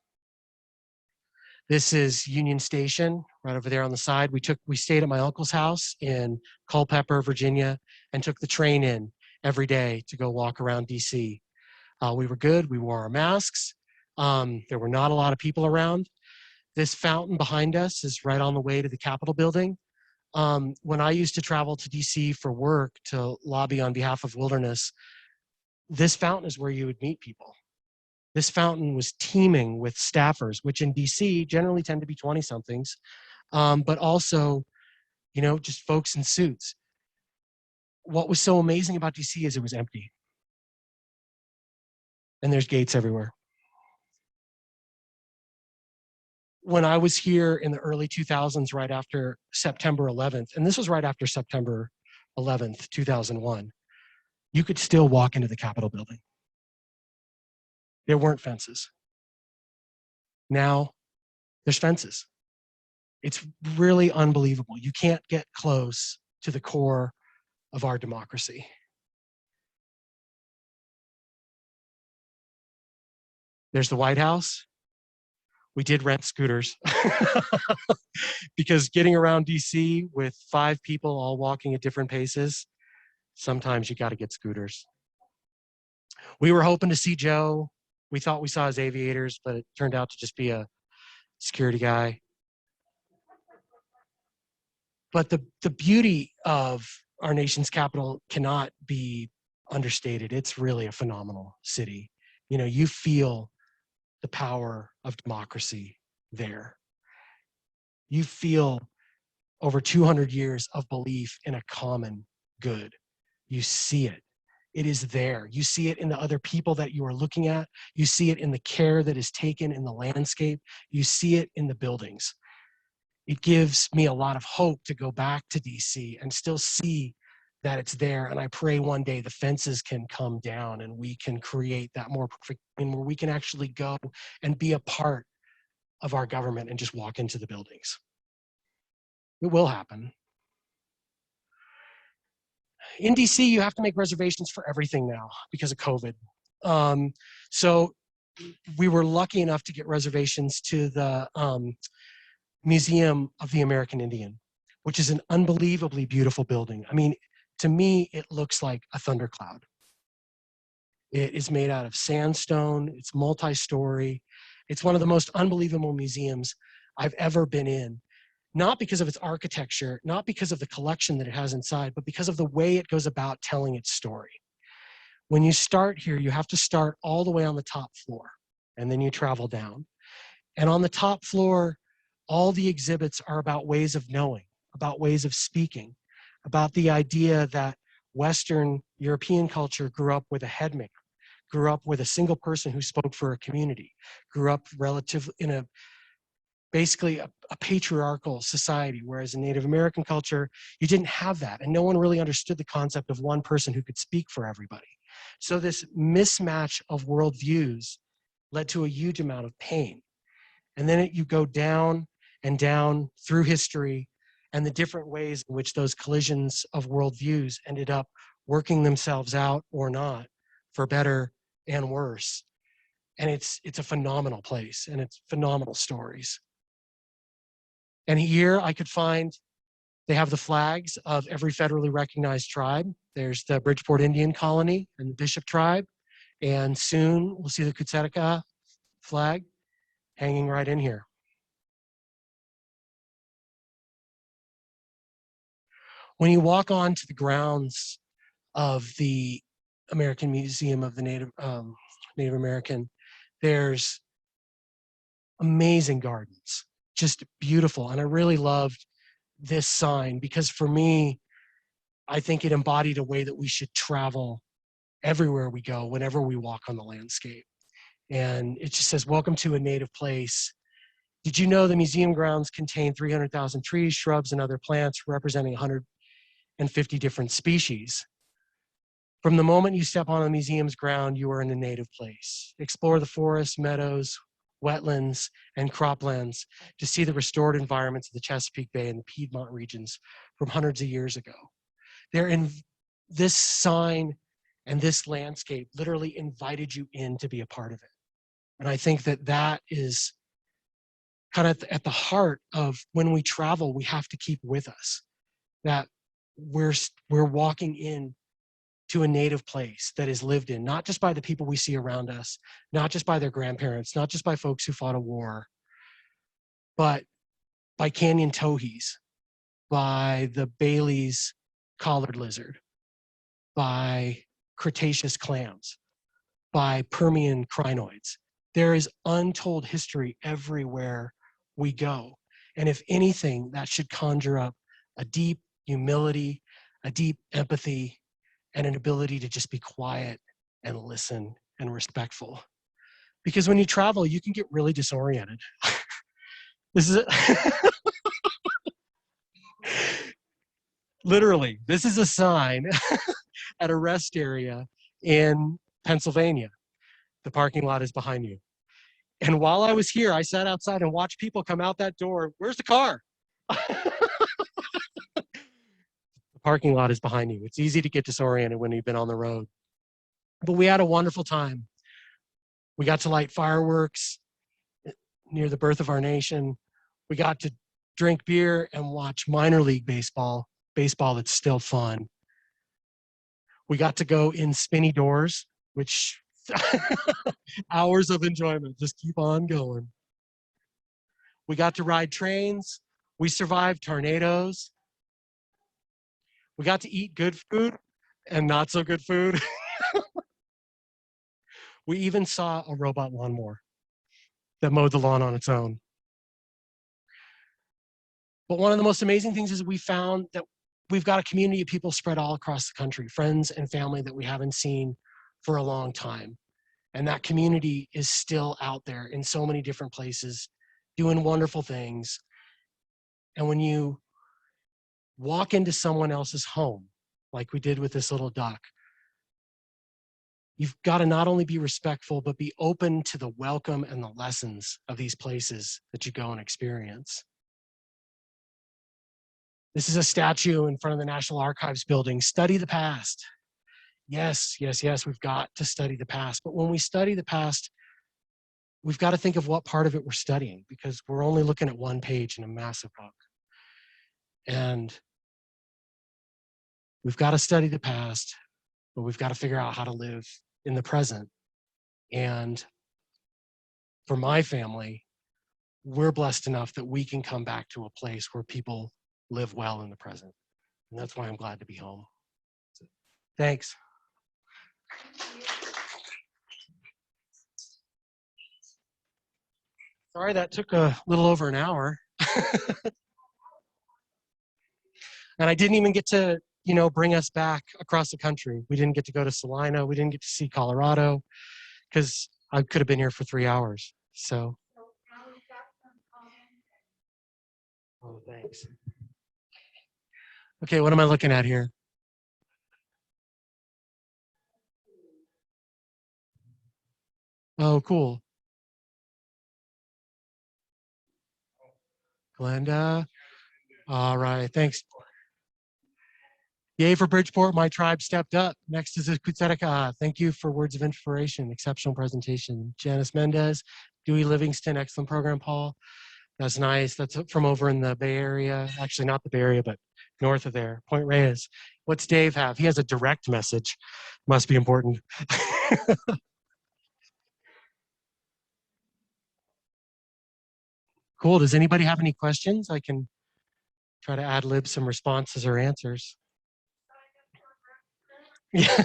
This is Union Station right over there on the side. We stayed at my uncle's house in Culpeper, Virginia, and took the train in every day to go walk around DC. We were good. We wore our masks. There were not a lot of people around. This fountain behind us is right on the way to the Capitol building. When I used to travel to DC for work to lobby on behalf of Wilderness, this fountain is where you would meet people. This fountain was teeming with staffers, which in DC generally tend to be 20-somethings, but also, just folks in suits. What was so amazing about DC is it was empty. And there's gates everywhere. When I was here in the early 2000s, right after September 11th, and this was right after September 11th, 2001, you could still walk into the Capitol building. There weren't fences. Now there's fences. It's really unbelievable. You can't get close to the core of our democracy. There's the White House. We did rent scooters because getting around DC with 5 people all walking at different paces, sometimes you got to get scooters. We were hoping to see Joe. We thought we saw his aviators, but it turned out to just be a security guy. But the beauty of our nation's capital cannot be understated. It's really a phenomenal city. You feel the power of democracy there. You feel over 200 years of belief in a common good. You see it. It is there. You see it in the other people that you are looking at. You see it in the care that is taken in the landscape. You see it in the buildings. It gives me a lot of hope to go back to DC and still see that it's there. And I pray one day the fences can come down and we can create that more perfect thing where we can actually go and be a part of our government and just walk into the buildings. It will happen. In DC, you have to make reservations for everything now because of COVID. So we were lucky enough to get reservations to the Museum of the American Indian, which is an unbelievably beautiful building. I mean, to me, it looks like a thundercloud. It is made out of sandstone. It's multi-story. It's one of the most unbelievable museums I've ever been in. Not because of its architecture, not because of the collection that it has inside, but because of the way it goes about telling its story. When you start here, you have to start all the way on the top floor, and then you travel down. And on the top floor, all the exhibits are about ways of knowing, about ways of speaking, about the idea that Western European culture grew up with a headmaker, grew up with a single person who spoke for a community, grew up in basically a patriarchal society, whereas in Native American culture, you didn't have that. And no one really understood the concept of one person who could speak for everybody. So this mismatch of worldviews led to a huge amount of pain. And then you go down and down through history and the different ways in which those collisions of worldviews ended up working themselves out or not, for better and worse. And it's a phenomenal place, and it's phenomenal stories. And here I could find, they have the flags of every federally recognized tribe. There's the Bridgeport Indian Colony and the Bishop tribe. And soon we'll see the Kutsetica flag hanging right in here. When you walk onto the grounds of the American Museum of the Native American, there's amazing gardens, just beautiful. And I really loved this sign because for me, I think it embodied a way that we should travel everywhere we go, whenever we walk on the landscape. And it just says, welcome to a native place. Did you know the museum grounds contain 300,000 trees, shrubs, and other plants representing 150 different species? From the moment you step on a museum's ground, you are in a native place. Explore the forests, meadows, wetlands, and croplands to see the restored environments of the Chesapeake Bay and the Piedmont regions from hundreds of years ago. This sign and this landscape literally invited you in to be a part of it. And I think that that is kind of at the heart of when we travel, we have to keep with us that we're walking in to a native place that is lived in, not just by the people we see around us, not just by their grandparents, not just by folks who fought a war, but by canyon towhees, by the Bailey's collared lizard, by Cretaceous clams, by Permian crinoids. There is untold history everywhere we go. And if anything, that should conjure up a deep humility, a deep empathy, and an ability to just be quiet and listen and respectful. Because when you travel, you can get really disoriented. This is literally, this is a sign at a rest area in Pennsylvania. The parking lot is behind you. And while I was here, I sat outside and watched people come out that door. Where's the car? The parking lot is behind you. It's easy to get disoriented when you've been on the road. But we had a wonderful time. We got to light fireworks near the birth of our nation. We got to drink beer and watch minor league baseball that's still fun. We got to go in spinny doors, which hours of enjoyment, just keep on going. We got to ride trains. We survived tornadoes. We got to eat good food and not so good food. We even saw a robot lawnmower that mowed the lawn on its own. But one of the most amazing things is we found that we've got a community of people spread all across the country, friends and family that we haven't seen for a long time. And that community is still out there in so many different places, doing wonderful things. And when you walk into someone else's home, like we did with this little duck, you've got to not only be respectful, but be open to the welcome and the lessons of these places that you go and experience. This is a statue in front of the National Archives building. Study the past. Yes, yes, yes, we've got to study the past. But when we study the past, we've got to think of what part of it we're studying, because we're only looking at one page in a massive book. And we've got to study the past, but we've got to figure out how to live in the present. And for my family, we're blessed enough that we can come back to a place where people live well in the present. And that's why I'm glad to be home. Thanks. Sorry that took a little over an hour. And I didn't even get to, bring us back across the country. We didn't get to go to Salina. We didn't get to see Colorado because I could have been here for 3 hours. So. Oh, thanks. Okay, what am I looking at here? Oh, cool. Glenda. All right, thanks. Yay for Bridgeport, my tribe stepped up. Next is Kutsetica. Thank you for words of inspiration, exceptional presentation. Janice Mendez, Dewey Livingston, excellent program, Paul. That's nice. That's from over in the Bay Area. Actually, not the Bay Area, but north of there. Point Reyes. What's Dave have? He has a direct message. Must be important. Cool. Does anybody have any questions? I can try to ad-lib some responses or answers. Yeah.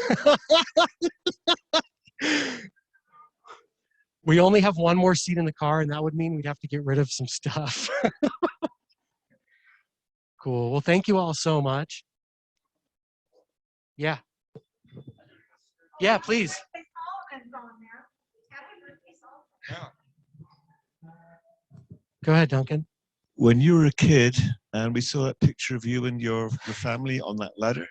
We only have one more seat in the car, and that would mean we'd have to get rid of some stuff. Cool. Well, thank you all so much. Yeah. Yeah, please. Yeah. Go ahead, Duncan. When you were a kid and we saw that picture of you and your family on that ladder,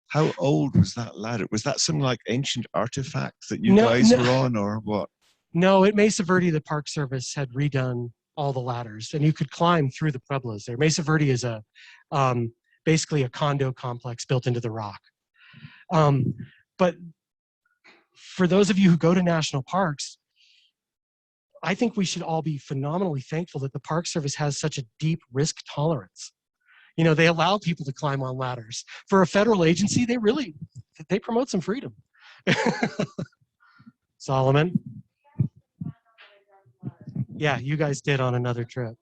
how old was that ladder? Was that some like ancient artifact that you guys were on, or what? No, at Mesa Verde, the Park Service had redone all the ladders, and you could climb through the pueblos there. Mesa Verde is a basically a condo complex built into the rock. But for those of you who go to national parks, I think we should all be phenomenally thankful that the Park Service has such a deep risk tolerance. You know, they allow people to climb on ladders. For a federal agency, they promote some freedom. Solomon? Yeah, you guys did on another trip.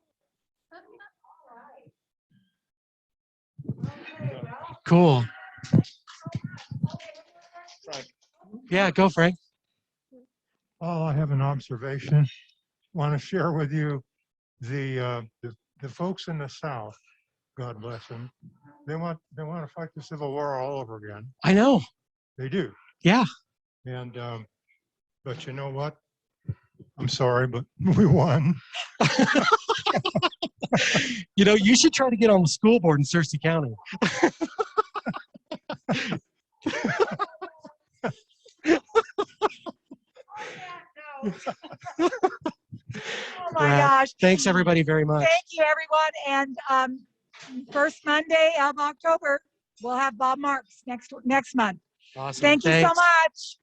Cool. Yeah, go, Frank. Oh, I have an observation. Want to share with you the folks in the South. God bless them. They want to fight the Civil War all over again. I know. They do. Yeah. And but you know what? I'm sorry, but we won. You know, you should try to get on the school board in Searcy County. Oh my gosh. Thanks everybody very much. Thank you, everyone. And first Monday of October, we'll have Bob Marks next month. Awesome. Thank you so Thanks. much.